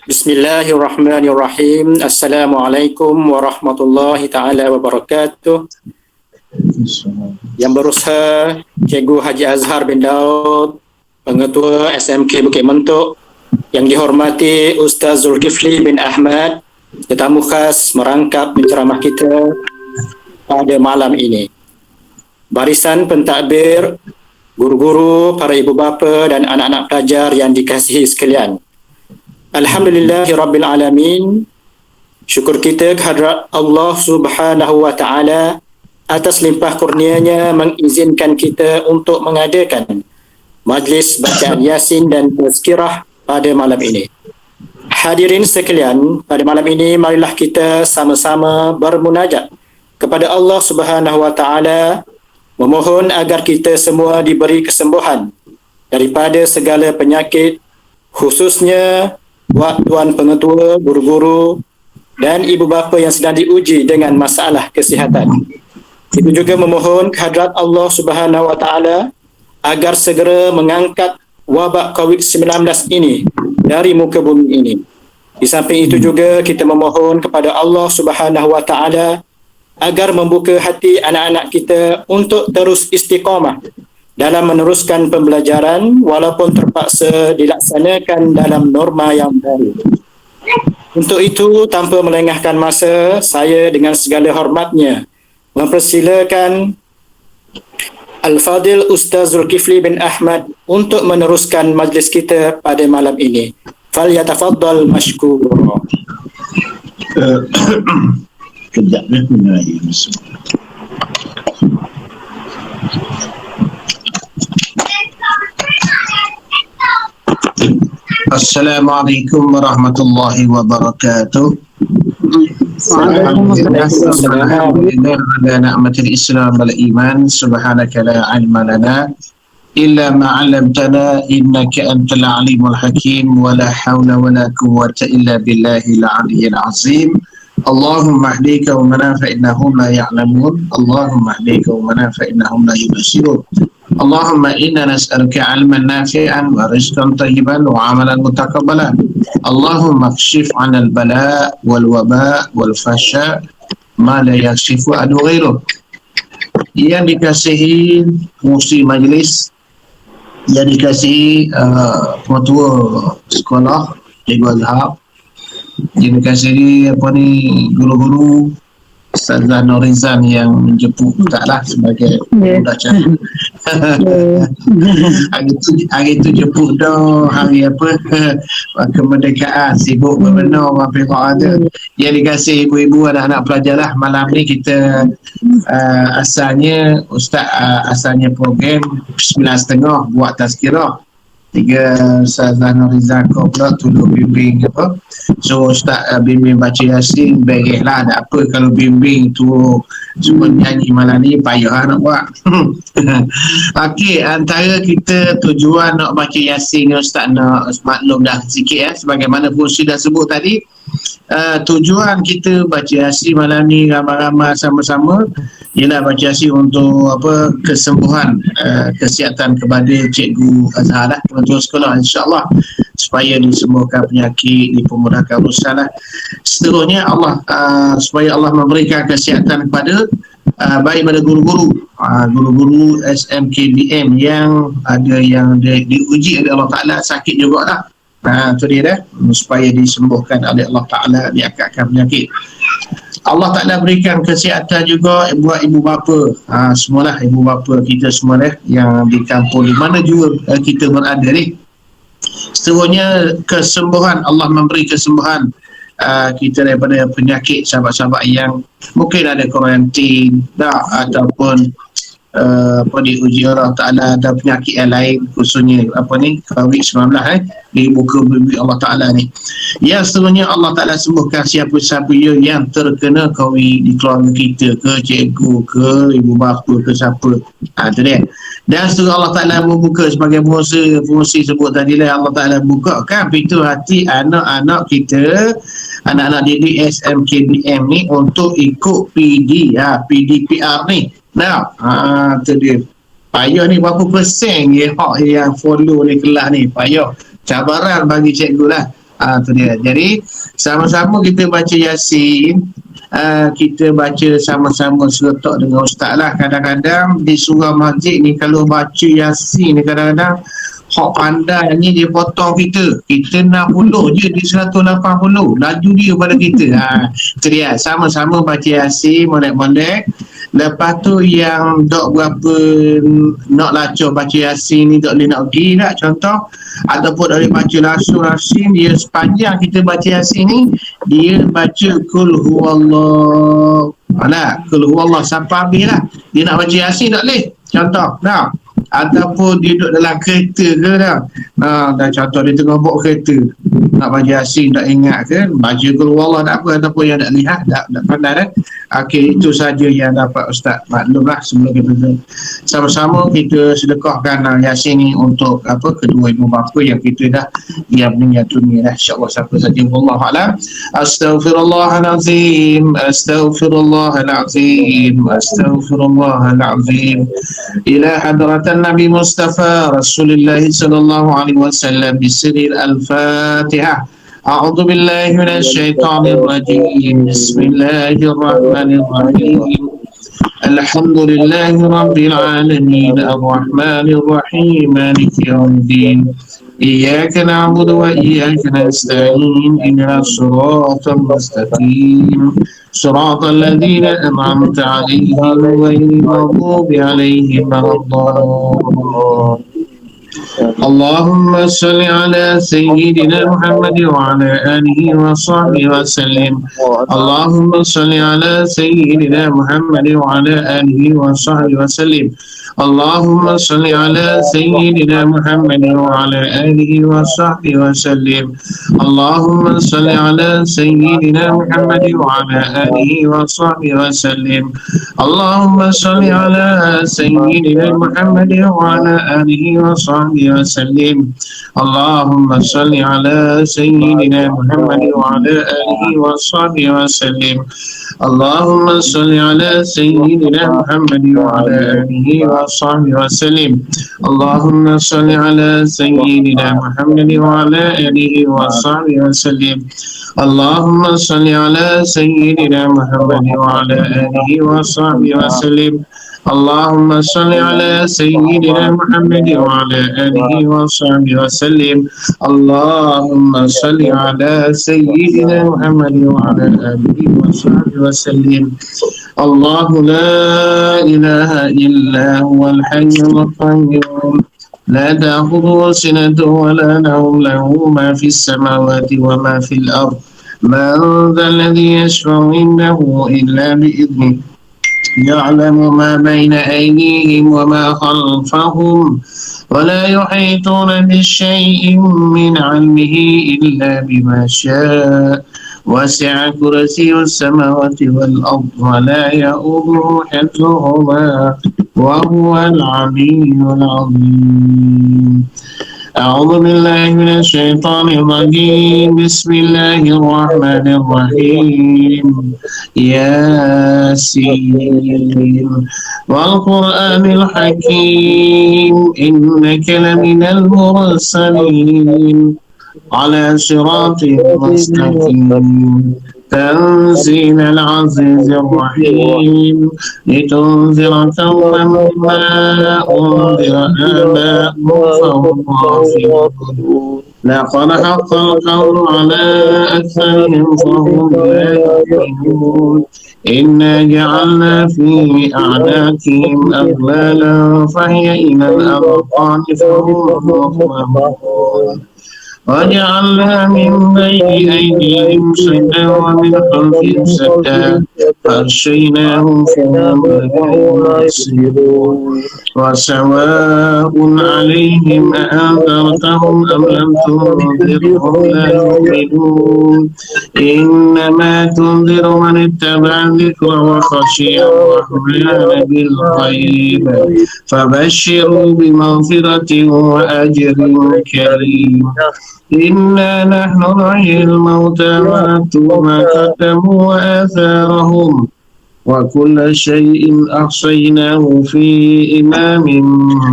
Bismillahirrahmanirrahim. Assalamualaikum warahmatullahi taala wabarakatuh. Yang berusaha Cikgu Haji Azhar bin Daud, Pengetua SMK Bukit Mentuk, yang dihormati Ustaz Zulkifli bin Ahmad, tetamu khas merangkap penceramah kita pada malam ini. Barisan pentadbir, guru-guru, para ibu bapa dan anak-anak pelajar yang dikasihi sekalian. Alhamdulillahirabbil alamin. Syukur kita kehadrat Allah Subhanahu wa taala atas limpah kurnianya mengizinkan kita untuk mengadakan majlis bacaan Yasin dan tazkirah pada malam ini. Hadirin sekalian, pada malam ini marilah kita sama-sama bermunajat kepada Allah Subhanahu wa taala, memohon agar kita semua diberi kesembuhan daripada segala penyakit, khususnya buat tuan pengetua, guru-guru dan ibu bapa yang sedang diuji dengan masalah kesihatan. Itu juga memohon kehadrat Allah Subhanahu wa taala agar segera mengangkat wabak COVID-19 ini dari muka bumi ini. Di samping itu juga kita memohon kepada Allah Subhanahu wa taala agar membuka hati anak-anak kita untuk terus istiqamah dalam meneruskan pembelajaran walaupun terpaksa dilaksanakan dalam norma yang baru. Untuk itu, tanpa melengahkan masa, saya dengan segala hormatnya mempersilakan Al-Fadil Ustaz Zulkifli bin Ahmad untuk meneruskan majlis kita pada malam ini. Falyatafaddal mashkura. Kejap ni Assalamualaikum warahmatullahi wabarakatuh. Alhamdulillah ala ni'matil Islam wal iman. Subhanaka la ilma lana illa ma 'allamtana innaka antal alimul hakim wa la hawla wa la quwwata illa billahil aliyyil azim. Allahumma hdika wa mana fa innahum la ya'lamun. Allahumma hdika wa mana fa innahum la yubsirun. Allahumma inna nas'aluka 'ilman nafi'an wa rizqan tayyiban wa 'amalan mutaqabbalan. Allahumma kshif 'anna al-bala' wal waba' wal fasha ma la yakshifu adu ghairuh. Yang dikasihi pengurusi majlis, yang dikasihi pengetua sekolah Cikgu Azhar, yang dikasihi guru-guru, Ustazah Norizan yang menjemput taklah sebagai budak cara. Hari tu jemput dah hari apa kemerdekaan, sibuk berbenar apa ada. Yang dikasih ibu-ibu anak-anak pelajar lah, malam ni kita asalnya Ustaz asalnya program 9.30 buat tazkirah. 3 Ustazah Norizan kau pula tolong bimbing apa. So Ustaz bimbing baca Yasin, beres lah, tak apa kalau bimbing tu cuma nyanyi malam ni payah nak buat. Okey, antara kita tujuan nak baca Yasin ni Ustaz nak maklum dah sikit sebagaimana fungsi dah sebut tadi. Tujuan kita baca Yasin malam ni ramai-ramai sama-sama ialah baca Yasin untuk apa, kesembuhan, kesihatan kepada Cikgu Azhar lah, pengetua sekolah, insyaAllah supaya disembuhkan penyakit, dipermudahkan urusan lah. Seterusnya Allah supaya Allah memberikan kesihatan kepada baik pada guru-guru guru-guru SMKBM yang ada yang diuji oleh Allah Ta'ala sakit jugalah. Itu dia dah, supaya disembuhkan oleh Allah Ta'ala, diangkatkan penyakit. Allah Ta'ala berikan kesihatan juga buat ibu bapa, semualah ibu bapa kita semua yang di kampung di mana juga kita berada ni. Seterusnya kesembuhan, Allah memberi kesembuhan kita daripada penyakit sahabat-sahabat yang mungkin ada kuarantin ataupun diuji Allah Ta'ala ada penyakit yang lain, khususnya COVID-19 di muka bumi Allah Ta'ala ni. Yang seterusnya Allah Ta'ala sembuhkan siapa-siapa yang terkena COVID di keluarga kita, ke cikgu, ke ibu bapa, ke siapa. Itu dia. Dan seterusnya Allah Ta'ala membuka sebagai fungsi sebut tadi lah, Allah Ta'ala buka kan pintu hati anak-anak kita, anak-anak didik SMKBM ni untuk ikut PDPR ni. Itu dia. Payah ni berapa persen yang follow ni kelas ni. Payah. Cabaran bagi cikgu lah. Tu dia. Jadi sama-sama kita baca Yasin, kita baca sama-sama serentak dengan ustaz lah. Kadang-kadang di surah masjid ni kalau baca Yasin ni kadang-kadang hak pandai ni dia potong kita 60 je di 180, laju dia pada kita. Tu dia, sama-sama baca Yasin molek-molek. Lepas tu yang dok berapa nak lacur baca Yasin ni dok boleh nak pergi tak contoh, ataupun dari baca langsung Yasin, dia sepanjang kita baca Yasin ni dia baca kul huwallah, kul huwallah sampai habis lah. Dia nak baca Yasin tak boleh contoh tak, ataupun dia duduk dalam kereta ke dah, dah contoh dia tengah bawa kereta nak baca Yasin tak ingat ke, baca kul huwallah tak apa, ataupun yang tak lihat tak pandai okey, itu saja yang dapat Ustaz maklumlah sebelum kita sama-sama kita sedekahkan Yasin ni untuk kedua ibu bapa yang kita dah meninggal dunia dah, insya-Allah. Siapa saja wallahu alam. Astaghfirullahalazim, astaghfirullahalazim, astaghfirullahalazim. Ila hadratan Nabi Mustafa Rasulullah sallallahu alaihi wasallam bisiril al-Fatihah. أعوذ بالله من الشيطان الرجيم. بسم الله الرحمن الرحيم. الحمد لله رب العالمين الرحمن الرحيم مالك يوم الدين. إياك نعبد وإياك نستعين. إهدنا الصراط المستقيم صراط الذين أنعمت عليهم غير المغضوب عليهم ولا الضالين. اللهم صل على سيدنا محمد وعلى آله وصحبه وسلم. اللهم صل على سيدنا محمد وعلى آله وصحبه وسلم. اللهم صل على سيدنا محمد وعلى آله وصحبه وسلم. اللهم صل على سيدنا محمد وعلى آله وصحبه وسلم. اللهم صل على سيدنا محمد وعلى آله وصحبه وسلم. اللهم صل على سيدنا محمد وعلى آله وصحبه وسلم. اللهم صل على سيدنا محمد وعلى آله وصحبه وسلم. اللهم صل على سيدنا محمد وعلى آله وصحبه وسلم. اللهم صل على سيدنا محمد وعلى آله وصحبه وسلم. اللهم صل على سيدنا محمد وعلى آله وصحبه وسلم. اللهم صل على سيدنا محمد وعلى آله وصحبه وسلم. الله لا إله إلا هو الحي القيوم لا تأخذه سنة ولا نوم له ما في السماوات وما في الأرض. من ذا الذي يشفع عنده إلا بإذنه يعلم ما بين أيديهم وما خلفهم ولا يحيطون بشيء من علمه إلا بما شاء. وسع كرسي السماوات والأرض ولا يؤوده حفظهما وهو العلي العظيم. أعوذ بالله من الشيطان الرجيم. بسم الله الرحمن الرحيم. ياسين والقرآن الحكيم إنك لمن المرسلين على صراط مستقيم. تنزيل العزيز الرحيم لتنذر قوما ما أنذر آباؤهم فهم غافلون. لقد حق القول على أكثرهم فهم لا يؤمنون. إنا جعلنا في أعناقهم أغلالا فهي إلى الأذقان فهم مقمحون. وجعلنا من بين أيديهم سدا ومن خلفهم سدا فأغشيناهم فهم لا يبصرون. وسواء عليهم أأنذرتهم أم لم تنذرهم لا يؤمنون. إنما تنذر من اتبع الذكر وخشي الرحمن بالغيب فبشروا بمغفرة وأجر كريم. إنا نحن نحيي الموتى ونكتب ما قدموا وآثارهم وكل شيء أحصيناه في إمام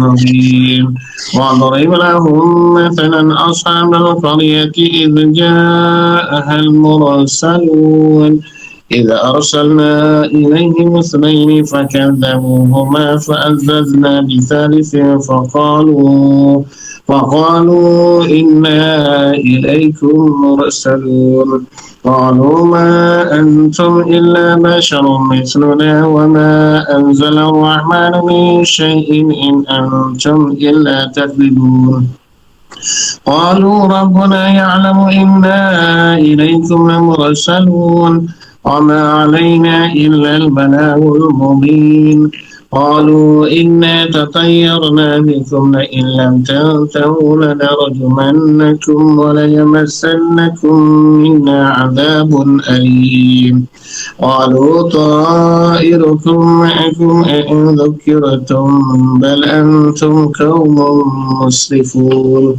مبين واضرب لهم مثلا أصحاب القرية إذ جاءها المرسلون إذ أرسلنا إليهم اثنين فكذبوهما فأززنا بثالث فقالوا إنا إليكم مرسلون قالوا ما أنتم إلا بشر مثلنا وما أنزل الرحمن من شيء إن أنتم إلا تكذبون قالوا ربنا يعلم إنا إليكم لمرسلون وما علينا إلا البلاغ المبين قالوا إنا تطيرنا بكم لئن لم تنتهوا لنرجمنكم وليمسنكم منا عذاب أليم قالوا طائركم معكم إن ذكرتم بل أنتم قوم مسرفون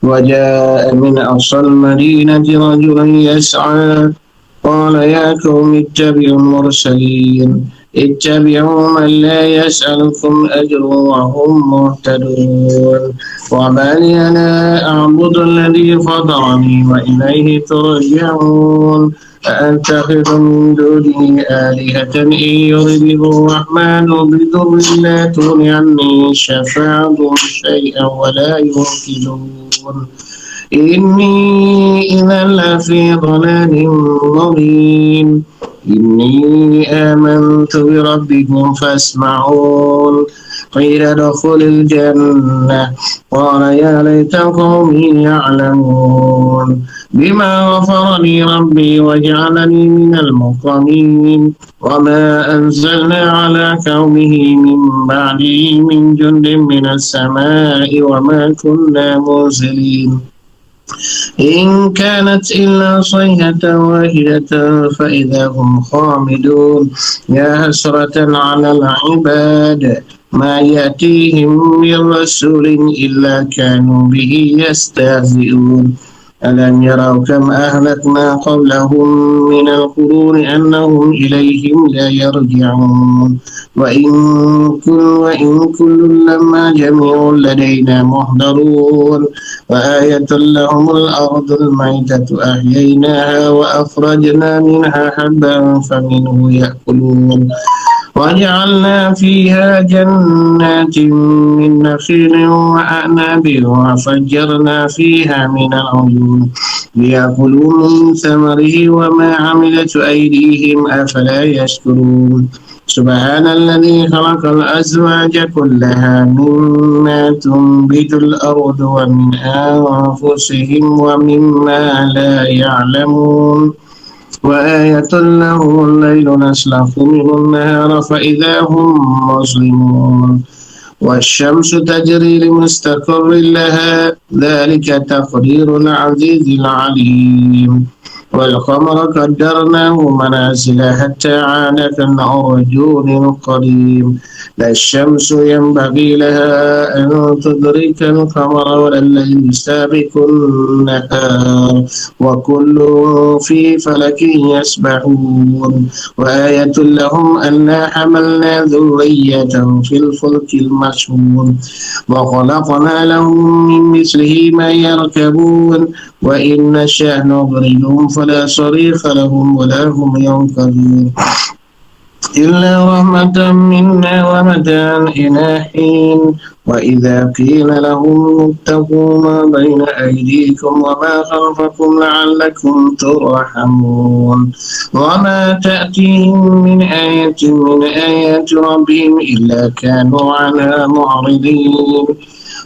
وجاء من أقصى المدينة رجل يسعى قال يا قوم اتبعوا المرسلين اتبعوا من لا يسألكم أجر وهم مهتدون وما لي لا أعبد الذي فطرني وإليه ترجعون أأتخذ من دونه آلهة إن يردني الرحمن بضر لا تغن عني شفاعتهم شيئا ولا يوكلون إني إذا لفي ضلال مبين إني آمنت بربكم فاسمعون قيل ادخل الجنة قال يا ليت قومي يعلمون بما غفر لي ربي وجعلني من المكرمين وما أنزلنا على قومه من بعده من جند من السماء وما كنا منزلين إن كانت إلا صيحة واحدة فإذا هم خامدون يا حسرة على العباد ما يأتيهم من رسول إلا كانوا به يستهزئون ألم يروا كم أهلكنا قبلهم من القرون أنهم إليهم لا يرجعون وإن كل لما جميع لدينا محضرون وآية لهم الأرض الميتة أحييناها وأخرجنا منها حبا فمنه يأكلون وجعلنا فيها جنات من نخيل وأعناب وفجرنا فيها من العيون ليأكلوا من ثمره وما عملت أيديهم أفلا يشكرون سبحان الذي خلق الأزواج كلها مما تنبت الأرض ومن أنفسهم ومما لا يعلمون وآية له الليل نسلخ منه النهار فإذا هم مظلمون والشمس تجري لمستقر لها ذلك تقدير العزيز العليم والقمر قدرناه منازل حتى عاد كالعرجون القديم لا الشمس ينبغي لها أن تدرك القمر ولا الليل سابق النهار وكل في فلك يسبحون وآية لهم أنا حملنا ذرية في الفلك المشحون وخلقنا لهم من مثله ما يركبون وإن نشأ نضربهم فلا صريخ لهم ولا هم ينقذون إلا رحمة منا ومتاعا إلى حين وإذا قيل لهم اتقوا ما بين أيديكم وما خلفكم لعلكم ترحمون وما تأتيهم من آية من آيات ربهم إلا كانوا عنها معرضين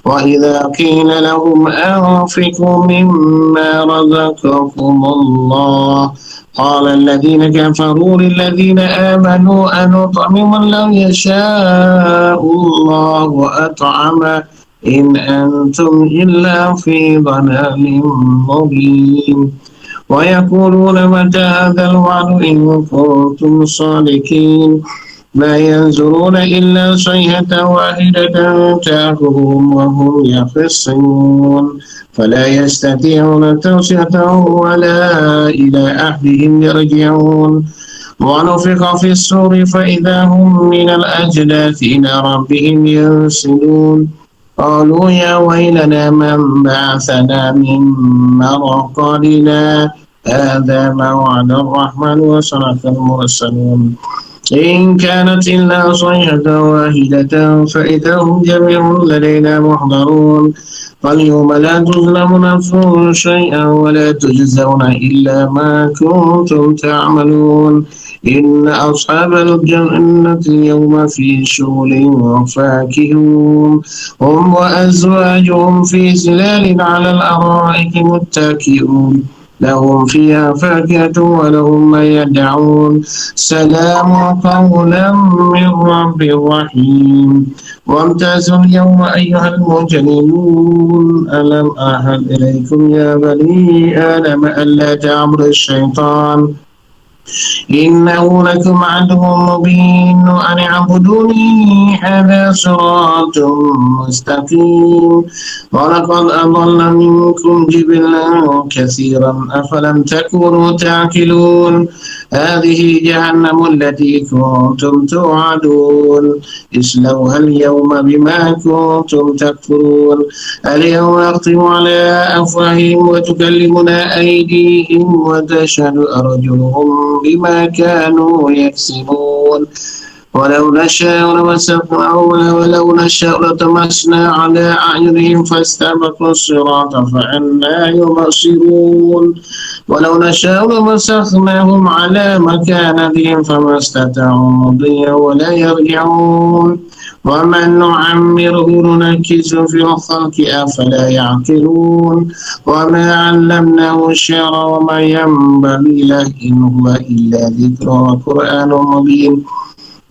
وإذا قيل لهم أنفقوا مما رزقكم الله قال الذين كفروا للذين آمنوا أنطعم من لو يشاء الله أطعمه إن أنتم إلا في ضلال مبين ويقولون متى هذا الوعد إن كنتم صادقين ما ينظرون إلا صيحة واحدة تأخذهم وهم يخصمون فلا يستطيعون توصية ولا إلى أهلهم يرجعون ونفخ في الصور فإذا هم من الأجداث إلى ربهم ينسلون قالوا يا ويلنا من بعثنا من مرقدنا هذا ما وعد الرحمن وصدق المرسلون إن كانت إلا صيحة واحدة فإذا هم جميع لدينا محضرون فاليوم لا تظلم نفس شيئا ولا تجزون إلا ما كنتم تعملون إن أصحاب الجنة اليوم في شغل فاكهون هم وأزواجهم في زلال على الأرائك متكئون لهم فيها فاكهة ولهم ما يدعون سلام قولا من رب رحيم وامتازوا اليوم أيها المجرمون ألم أعهد إليكم يا بني آدم ألا تعبدوا الشيطان إنه لكم عدو مبين أن اعبدوني هذا صراط مستقيم ولقد أضل منكم جبلا كثيرا أفلم تكونوا تعقلون هذه جهنم التي كنتم توعدون اصلوها اليوم بما كنتم تكفرون اليوم نختم على أفواههم وتكلمنا أيديهم وتشهد أرجلهم بما كانوا يكسبون ولو نشاء لطمسنا على أعينهم فاستبقوا الصراط فأنى يبصرون ولو نشاء لمسخناهم على مكانتهم فما استطاعوا مضيا ولا يرجعون ومن نعمره ننكس في الخلق أفلا يعقلون وما علمناه الشعر وما ينبغي له إن هو إلا ذكر وقرآن مبين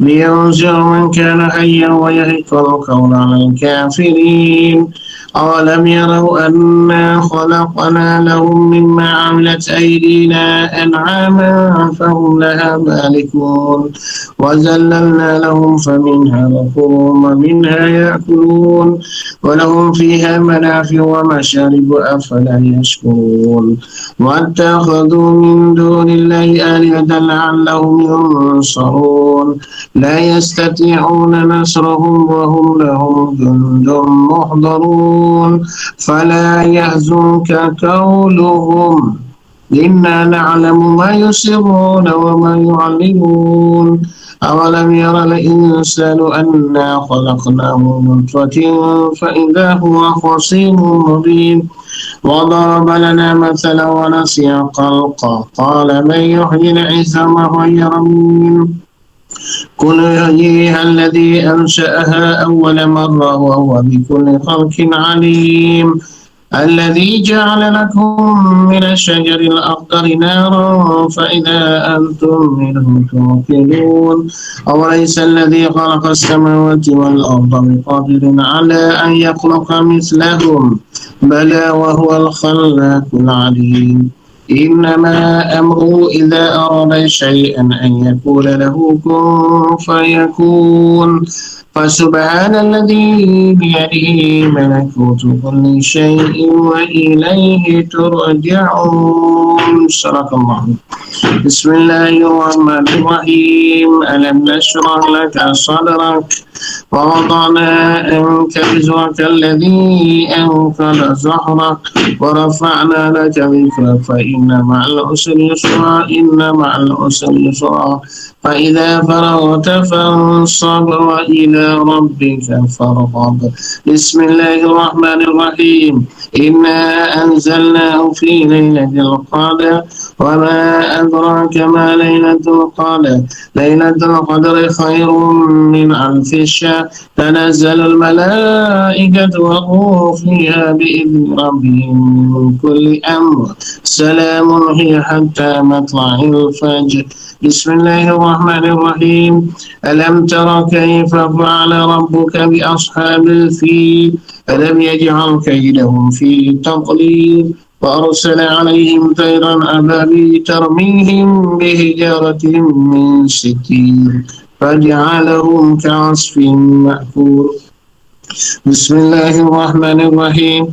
لينذر من كان حيا ويحق القول على الكافرين أولم يروا أنا خلقنا لهم مما عملت أيدينا أنعاما فهم لها مالكون وذللنا لهم فمنها ركوبهم ومنها يأكلون ولهم فيها منافع ومشارب أفلا يشكرون واتخذوا من دون الله آلهة لعلهم ينصرون لا يستطيعون نصرهم وهم لهم جند محضرون فلا يحزنك قولهم إنا نعلم ما يسرون وما يعلنون أولم ير الإنسان أنا خلقناه من نطفة فإذا هو خصيم مبين وضرب لنا مثلا ونسي خلقه قال من يحيي العظام وهي رميم قل يحييها الذي أنشأها أول مرة وهو بكل خلق عليم الذي جعل لكم من الشجر الأخضر نارا فإذا أنتم منه توقدون أوليس الذي خلق السماوات والأرض بقادر على أن يخلق مثلهم بلى وهو الخلاق العليم إنما أمره إذا أراد شيئا أن يقول له كن فيكون فسبحان الذي بيده ملكوت كل شيء وإليه ترجعون صدق الله. بسم الله الرحمن الرحيم ألم نشرح لك صدرك ووضعنا عنك وزرك الذي أنقض ظهرك ورفعنا لك ذكرك فإن مع العسر يسرا إن مع العسر يسرا فإذا فرغت فانصب وإلى ربك فارغب. بسم الله الرحمن الرحيم إنا أنزلناه في ليلة القدر وما أدراك ما ليلة القدر ليلة القدر خير من ألف شهر تنزل الملائكة والروح فيها بإذن ربهم من كل أمر سلام هي حتى مطلع الفجر. بسم الله الرحمن الرحيم ألم تر كيف فعل ربك بأصحاب الفيل ألم يجعل كيدهم في تضليل وأرسل عليهم طيرا أبابيل ترميهم بحجارة من سجيل فجعلهم كعصف مأكول. بسم الله الرحمن الرحيم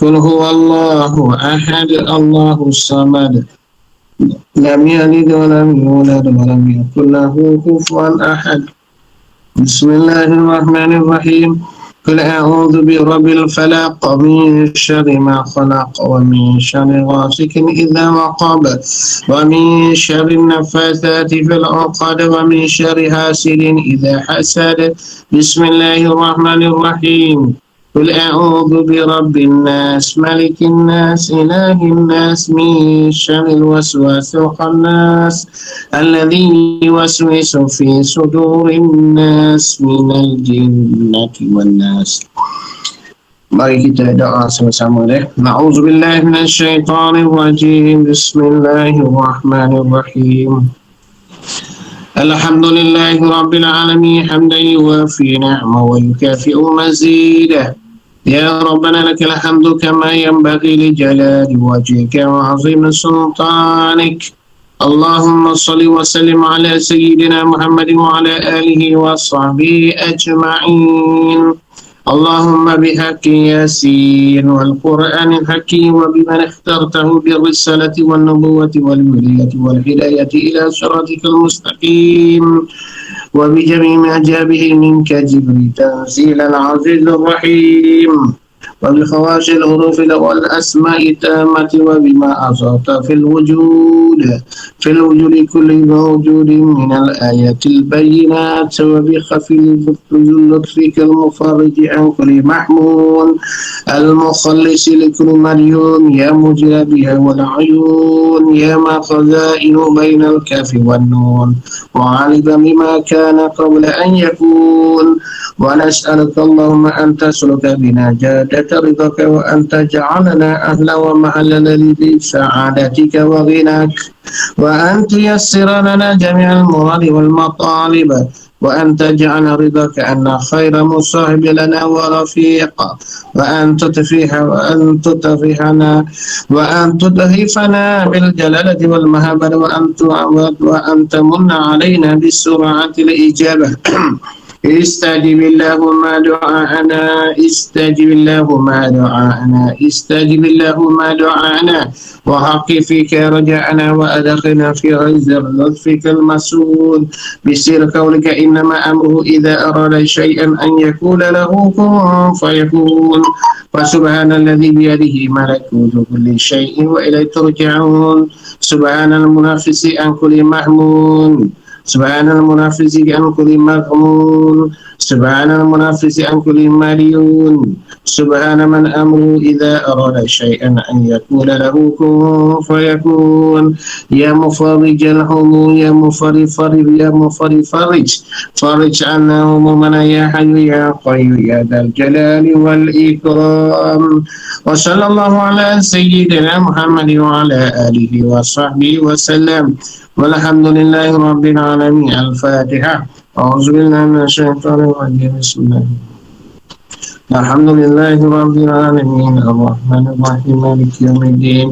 قل هو الله أحد الله الصمد لم يلد ولم يولد ولم يكن له كفوا أحد. بسم الله الرحمن الرحيم. قل أعوذ برب الفلق من شر ما خلق ومن شر غاسق إذا وقب ومن شر النفاثات في العقد ومن شر حاسد إذا حسد. بسم الله الرحمن الرحيم. قل أعوذ برب الناس ملك الناس إله الناس من شر الوسواس الخناس الذي يوسوس في صدور الناس من الجنة والناس. Mari kita doa sama-sama deh. Na'udzubillahi minasyaitonir rajim. Bismillahirrahmanirrahim. Alhamdulillahi rabbil alamin hamdan yuwafi ni'ma wa yukafi'u mazidah. يا ربنا لك الحمد كما ينبغي لجلال وجهك وعظيم سلطانك. اللهم صل وسلم على سيدنا محمد وعلى آله وصحبه أجمعين. اللهم بحق ياسين والقرآن الحكيم وبمن اخترته بالرسالة والنبوة والولاية والهداية إلى صراطك المستقيم وبجميع ما جاء به منك جبريل تنزيل العزيز الرحيم وبخواص الحروف والأسماء التامة وبما أصبت في الوجود كل موجود من الآيات البينات وبخفي لطفك المفرج عن كل محمول المخلص لكل مريوم يا مجرى بها والعيون يا ما خزائن بين الكاف والنون وعلم بما كان قبل أن يكون. ونسألك اللهم أن تسلك بنا جادة رضاك وأن تجعلنا أهلا ومحلا لسعادتك وغناك وأن تيسر لنا جميع المراد والمطالب وأن تجعل رضاك أن خير مصاحب لنا ورفيق وأن تضيفنا بالجلالة والمهابة وأن تمن علينا بسرعة الإجابة. استجب اللهم دعاءنا استجب اللهم دعاءنا استجب اللهم دعاءنا وحق فيك رجعنا وأدخلنا في عز لطفك المسؤول بسير قولك إنما أمره إذا أراد شيئا أن يقول له كن فيكون. فسبحان الذي بيده ملكوت كل شيء وإليه ترجعون. سبحان المنافس عن كل محمود سبحان المنافس عن كل مغمون سبحان المنافس عن كل مليون سبحان من أمره إذا أراد شيئا أن يقول له كن فيكون. يا مفرج الهموم يا مفرج فرج عنا همومنا يا حي يا قيوم يا ذا الجلال والإكرام. وصلى الله على سيدنا محمد وعلى آله وصحبه وسلم والحمد لله رب العالمين. الفاتحة. أعوذ بالله من الشيطان الرجيم. بسم الله الحمد لله رب العالمين الرحمن الرحيم مالك يوم الدين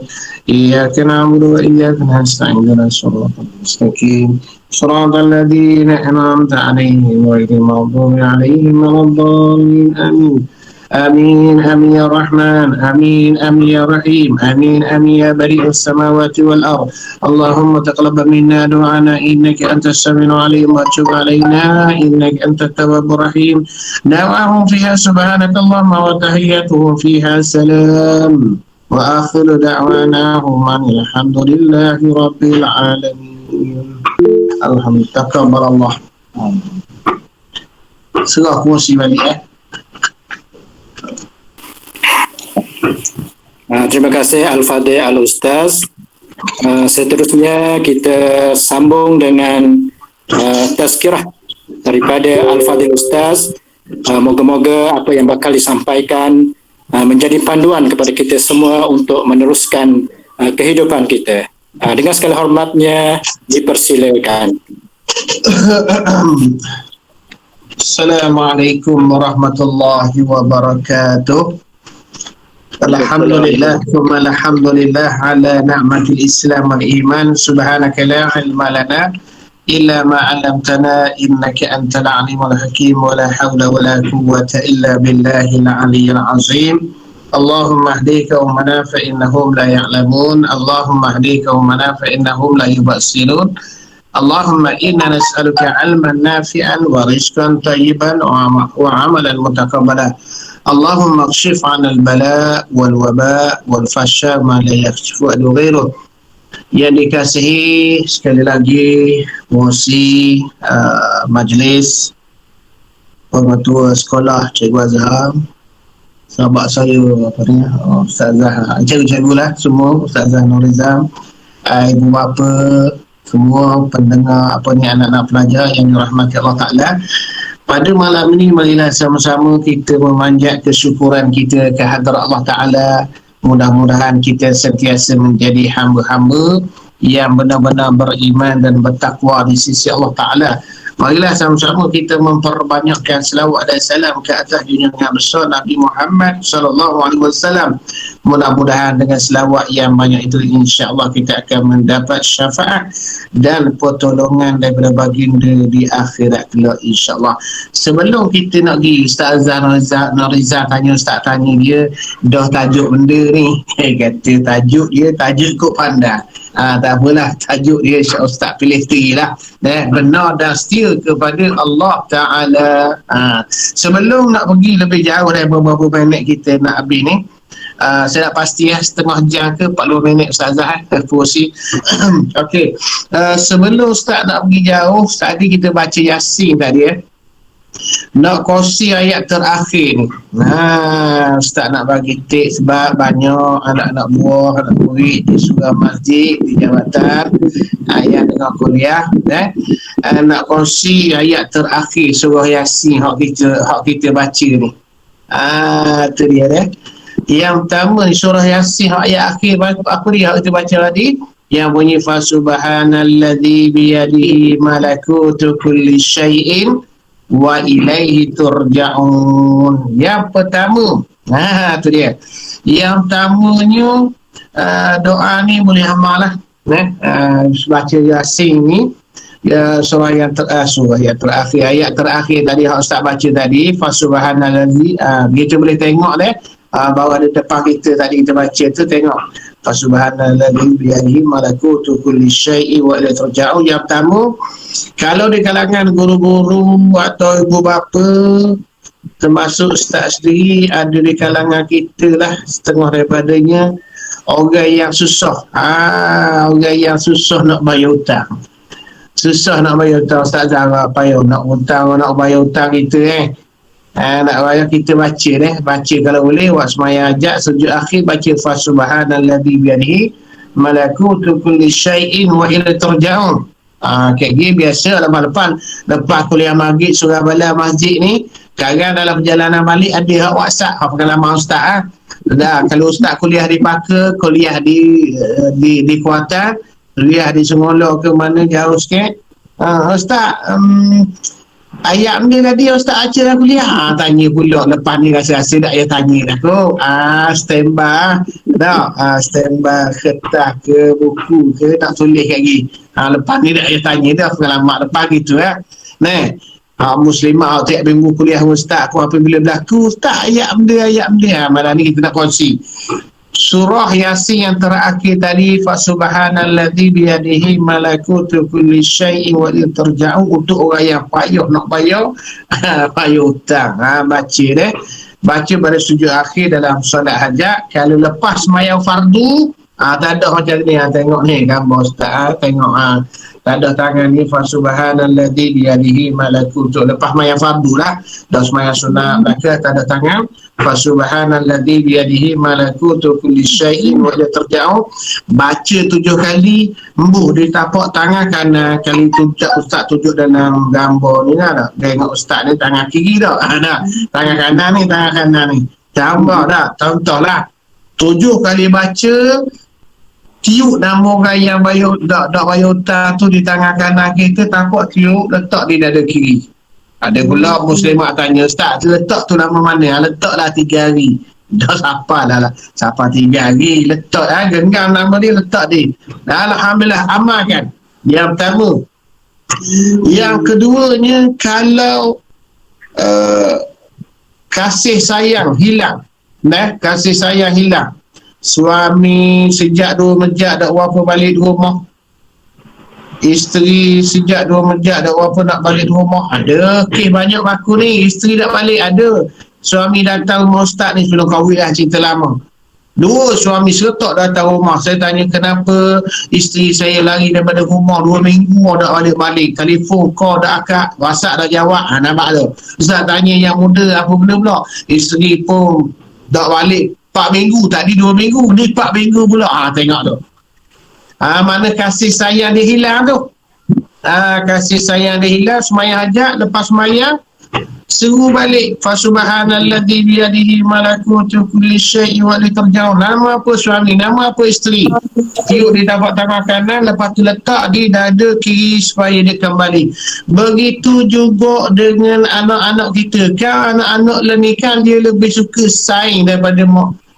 إياك نعبد وإياك نستعين اهدنا الصراط المستقيم صراط الذين أنعمت عليهم غير المغضوب عليهم ولا الضالين. آمين آمين آمين يا رحمن آمين آمين يا رحيم آمين آمين يا بريء السماوات والأرض. اللهم تقبل منا دعانا إنك أنت السميع العليم وتب علينا إنك أنت التواب الرحيم. دعواهم فيها سبحانك اللهم وتحياتهم فيها سلام وآخر دعواناهم أن الحمد لله رب العالمين. الحمد لله. تقبل الله. Surah kursi balik Terima kasih Al-Fadhil Al-Ustaz. Seterusnya kita sambung dengan tazkirah daripada Al-Fadhil Ustaz. Moga-moga apa yang bakal disampaikan menjadi panduan kepada kita semua untuk meneruskan kehidupan kita. Dengan segala hormatnya dipersilakan. Assalamualaikum warahmatullahi wabarakatuh. Alhamdulillah thumma alhamdulillah ala ni'matil Islam wal iman. Subhanaka la ilma lana illa ma 'allamtana innaka antal alimul hakim wa la hawla wa la quwwata illa billahil aliyyil azim. اللهم اهدي قومنا فإنهم لا يعلمون اللهم اهدي قومنا فإنهم لا يبصرون اللهم إنا نسألك علما نافعا ورزقا طيبا وعملا متقبلا اللهم اكشف عنا البلاء والوباء والفحشاء ما لا يكشف عنه غيره. Yang dikasihi sekali lagi pengurusi majlis, pengetua sekolah Cikgu Azhar, sahabat saya Ustazah, cikgu-cikgu lah semua, Ustazah Nurizam, ibu bapa, semua pendengar anak-anak pelajar yang dirahmati Allah Ta'ala. Pada malam ini marilah sama-sama kita memanjat kesyukuran kita ke hadrat Allah Ta'ala. Mudah-mudahan kita sentiasa menjadi hamba-hamba yang benar-benar beriman dan bertakwa di sisi Allah Ta'ala. Marilah sama-sama kita memperbanyakkan selawat dan salam ke atas junjungan besar Nabi Muhammad sallallahu alaihi wasallam. Mudah-mudahan dengan selawat yang banyak itu insya-Allah kita akan mendapat syafaat dan pertolongan daripada baginda di akhirat kelak insya-Allah. Sebelum kita nak pergi, Ustaz Nuriza tanya, Ustaz tanya dia dah tajuk benda ni. Kata tajuk dia tajuk kok pandai. Tak apalah, tajuk dia Ustaz pilih sendiri lah. Benar dan setia kepada Allah Ta'ala. Sebelum nak pergi lebih jauh dari beberapa minit kita nak habis ni, saya nak pasti setengah jam ke 40 minit Ustazah kursi. Okey. Sebelum Ustaz nak pergi jauh, tadi kita baca Yasin tadi nak kongsi ayat terakhir ni. Ustaz nak bagi tip sebab banyak anak-anak buah, anak murid di surau masjid, di jabatan ayat dengan kuliah nak kongsi ayat terakhir surah Yasin hak kita baca ni. Tu dia yang pertama ni surah Yasin ayat akhir apa dia kita baca tadi yang bunyi fa subhanalladzi biyadihi malakutu kulli syai'in wa ilaihi turja'un. Yang pertama tu dia. Yang pertamanya doa ni boleh amal lah baca Yasin ni surah yang terakhir ayat terakhir tadi yang Ustaz baca tadi fa subhanalladzi kita boleh tengok bahawa di depan kita tadi kita baca tu tengok fa subhanalladzi biyadihi malakutu kulli syai'in wa ilaihi turja'un. Yang pertama, kalau di kalangan guru-guru atau ibu bapa termasuk Ustaz sendiri, ada di kalangan kita lah setengah daripadanya orang yang susah orang yang susah nak bayar hutang. Susah nak bayar hutang Ustaz Zahra, payah nak bayar hutang kita nak bayar kita baca kalau boleh waktu semaya ajak sujud akhir baca fa subhanalladzi biyadihi malakutu kulli syai'in wa ilaihi turja'un. Kayak gini biasa lepas kuliah maghrib surah bala masjid ni, kadang dalam perjalanan balik ada WhatsApp pengalaman Ustaz kalau Ustaz kuliah di Paka, kuliah di Kuantan, kuliah di Sengolo ke mana jauh sikit, Ustaz ayat ni tadi Ustaz ajar kuliah tanya pula lepas ni rasa-rasa tak payah tanya dah kot. Standby kertas ke buku ke tak tulis lagi, lepas ni tak payah tanya dah pengalaman lepas gitu muslimah tiap minggu kuliah Ustaz aku apabila berlaku Ustaz ayat benda malam ni kita nak kongsi surah Yasin yang terakhir tadi fa subhanalladzi biyadihi malakutu kulli syai'in wa ilaihi turja'un, untuk orang yang payah nak bayar payah hutang. Baca pada sujud akhir dalam solat hajat. Kalau lepas sembahyang fardu tak ada macam ni, tengok ni gambar Ustaz, tengok tak ada tangan ni fa subhanalladzi biyadihi malakutu, lepas sembahyang fardu lah, dah sembahyang sunat maka tak ada tangan fa subhanalladzi biyadihi malakutu kulli syai'in wa ilaihi turja'un. Baca 7 kali, embuh di tapak tangan kanan. Kali Ustaz tunjuk dalam gambar ni tengok Ustaz ni tangan kiri tangan kanan ni tambah contohlah 7 kali baca, tiup nama orang yang bayar tak bayar hutang tu di tangan kanan kita, tapak tiup letak di dada kiri. Ada pula muslimat tanya, Ustaz letak tu nama mana? Letaklah 3 hari. Dah siapa 3 hari letak genggam nama dia letak dia. Alhamdulillah amalkan. Yang pertama. Yang keduanya, kalau kasih sayang hilang, Kasih sayang hilang. Suami sejak 2 mejak dak berapa balik rumah. Isteri sejak 2 mejak dak berapa nak balik rumah. Ada kes banyak berlaku ni. Isteri tak balik ada. Suami datang rumah ustaz ni sebelum kahwin lah, cerita lama. 2 suami seretak datang rumah. Saya tanya kenapa isteri saya lari daripada rumah 2 minggu dah balik-balik. Telefon, call dah akak, WhatsApp dah jawab. Nampak tu. Ustaz tanya yang muda apa benda pula. Isteri pun dah balik 4 minggu, tadi 2 minggu, ni 4 minggu pula. Tengok tu. Mana kasih sayang dia hilang tu. Kasih sayang dia hilang. Semayang hajat, lepas semayang seru balik, fa subhanalladzi biyadihi malakutu kulli syai'in wa litarja'un. Nama apa suami, nama apa isteri, tiup di tapak tangan kanan, lepas tu letak di dada kiri supaya dia kembali. Begitu juga dengan anak-anak kita kan. Anak-anak ni kan dia lebih suka saing daripada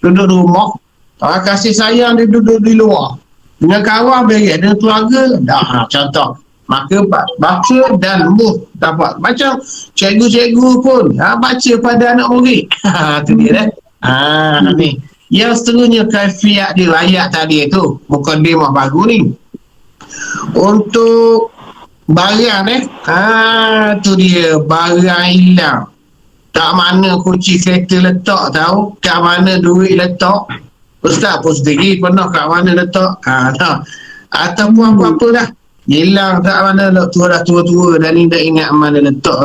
duduk rumah. Kasih sayang dia duduk di luar dengan kawan, beres dengan keluarga dah. Contoh, maka baca dan dapat macam cikgu-cikgu pun baca pada anak murid. Tu dia ni. Yang seterusnya kaifiat dia ayat tadi tu, mukadimah baru ni. Untuk barang tu dia, barang hilang. Tak mana kunci kereta letak tahu, kat mana duit letak. Ustaz pun sendiri pernah kat mana letak. Ataupun apa-apa dah hilang tak mana dah tua-tua dan ni dah ingat mana letak.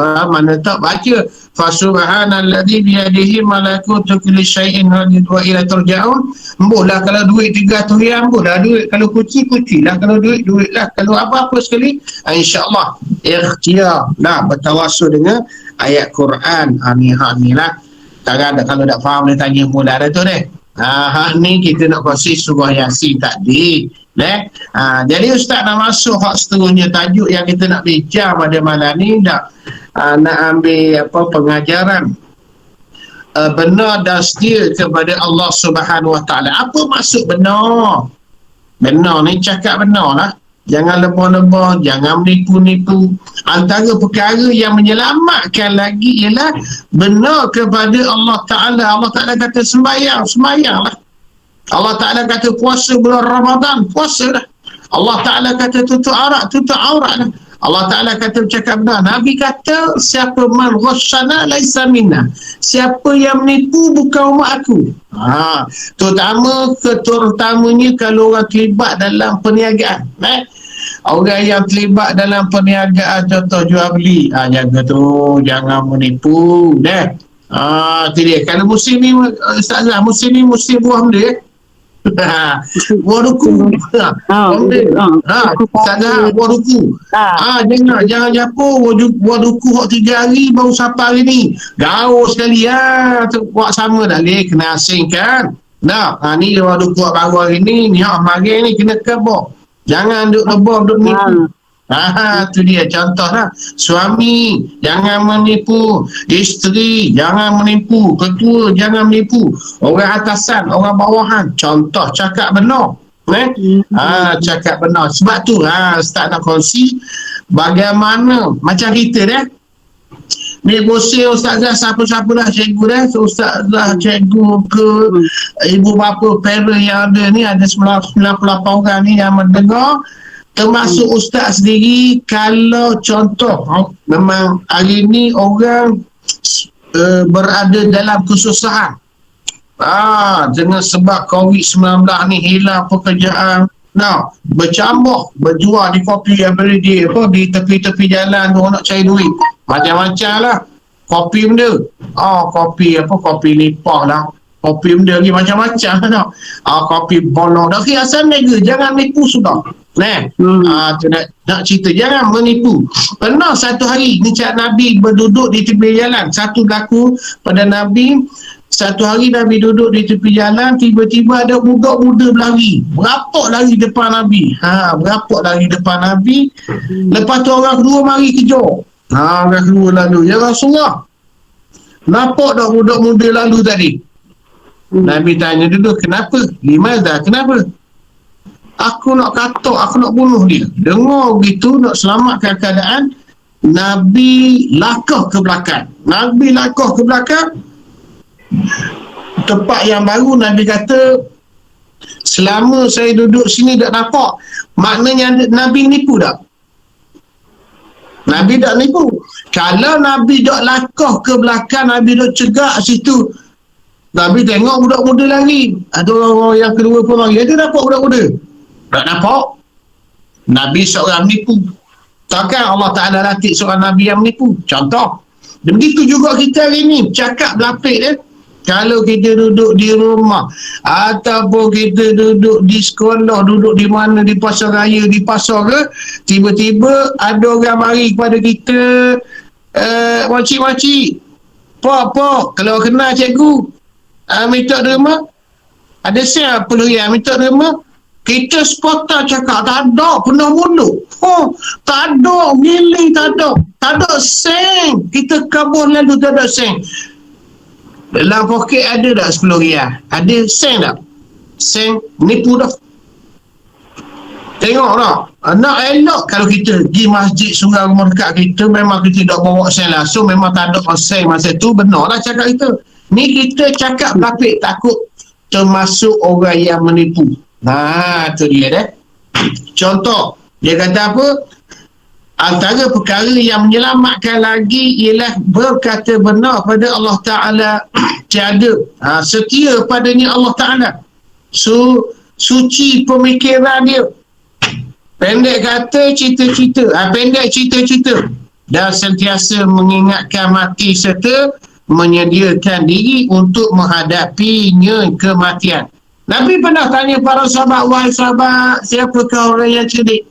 Baca fa subhanalladzi biyadihi malakutu kulli syai'in wa ila turja'un. Embuhlah kalau duit 300 rial, embuhlah duit. Kalau kuci lah, kalau duit lah, kalau apa-apa sekali insya-Allah ikhtiar lah bertawassul dengan ayat Quran. Ni lah. Takkan kalau tak faham dia tanya mula dah tu deh. Ni kita nak kongsi surah Yasin tadi. Jadi ustaz nak masuk hak seterusnya, tajuk yang kita nak bincang pada malam ni nak ambil pengajaran benar dan setia kepada Allah Subhanahu Wa Taala. Apa maksud benar? Benar ni cakap benar lah. Jangan lebah-lebah, jangan menipu-nipu. Antara perkara yang menyelamatkan lagi ialah benar kepada Allah Ta'ala. Allah Ta'ala kata sembahyang lah. Allah Ta'ala kata puasa bulan Ramadan, puasa lah. Allah Ta'ala kata tutup aurat lah. Allah Ta'ala kata bercakap benar. Nabi kata siapa man ghasyana laisa minna. Siapa yang menipu bukan umat aku. Terutamanya kalau orang terlibat dalam perniagaan. Orang yang terlibat dalam perniagaan, contoh jual beli, jaga tu, jangan menipu tu dia. Kalau musim ni ustazah, musim buah benda buah duku. Ustazah, buah duku. Jangan japu buah duku hok 3 hari baru sampai hari ni. Gaul sekali buat sama dah boleh kena asingkan. Ni buah duku baru hari ni mari ni kena kebok. Jangan duduk lebah, duduk menipu. Tu dia contoh lah. Suami jangan menipu, isteri jangan menipu, ketua jangan menipu, orang atasan, orang bawahan. Contoh cakap benar. Cakap benar. Sebab tu Ustaz nak kongsi bagaimana macam kita ni bosil ustazah siapa-siapa lah cikgu ustazah cikgu ke ibu bapa parent yang ada ni, ada 98 orang ni yang mendengar, termasuk ustaz sendiri. Kalau contoh memang hari ni orang berada dalam kesusahan dengan sebab COVID-19 ni, hilang pekerjaan, bercambah berjual di kopi di tepi-tepi jalan, orang nak cari duit macam-macam lah. Kopi benda kopi lipah lah, kopi benda lagi macam-macam lah. Kopi bolong dah asal nega, jangan nipu sudah. Nak cerita jangan menipu. Pernah satu hari ni Nabi berduduk di tepi jalan. Satu berlaku pada Nabi. Satu hari Nabi duduk di tepi jalan, tiba-tiba ada budak muda berlari, berapak lari depan Nabi. Lepas tu orang kedua mari kejar. Orang kedua lalu, ya Rasulullah, nampak tak budak muda lalu tadi? Nabi tanya dulu, kenapa? Kenapa? Aku nak katok, aku nak bunuh dia. Dengar begitu, nak selamatkan keadaan, Nabi lakah ke belakang. tempat yang baru Nabi kata selama saya duduk sini tak nampak, maknanya Nabi nipu tak? Nabi tak nipu. Kalau Nabi tak lakah ke belakang, Nabi tak cegak situ, Nabi tengok budak muda lagi, ada orang yang kedua pun lagi, dia nampak budak muda tak nampak, Nabi seorang nipu. Takkan Allah Ta'ala latih seorang Nabi yang menipu? Contoh. Dan begitu juga kita hari ni, cakap berlapik dia. Kalau kita duduk di rumah, ataupun kita duduk di sekolah, duduk di mana, di pasar raya, di pasar ke, tiba-tiba ada orang mari kepada kita, makcik-makcik, Pak, kalau kenal cikgu, minta derma, ada siapa yang minta derma? Kita sepatah cakap, tak ada, pernah mulut. Tak ada, giling tak ada sen. Kita kabur lalu tak ada sen. Dalam poket ada tak 10 riyal? Ada sen tak? Sen, nipu dah. Tengok tak? Nak elok kalau kita pergi masjid surau rumah dekat kita, memang kita tak bawa sen langsung, memang tak ada sen masa tu, benar lah cakap kita. Ni kita cakap lapik, takut termasuk orang yang menipu. Tu dia dah. Contoh, dia kata apa? Antara perkara yang menyelamatkan lagi ialah berkata benar pada Allah Ta'ala, tiada setia padanya Allah Ta'ala, suci pemikiran dia, pendek kata cita-cita, pendek cita-cita, dan sentiasa mengingatkan mati serta menyediakan diri untuk menghadapinya kematian. Nabi pernah tanya para sahabat, wahai sahabat, siapakah orang yang cerdik?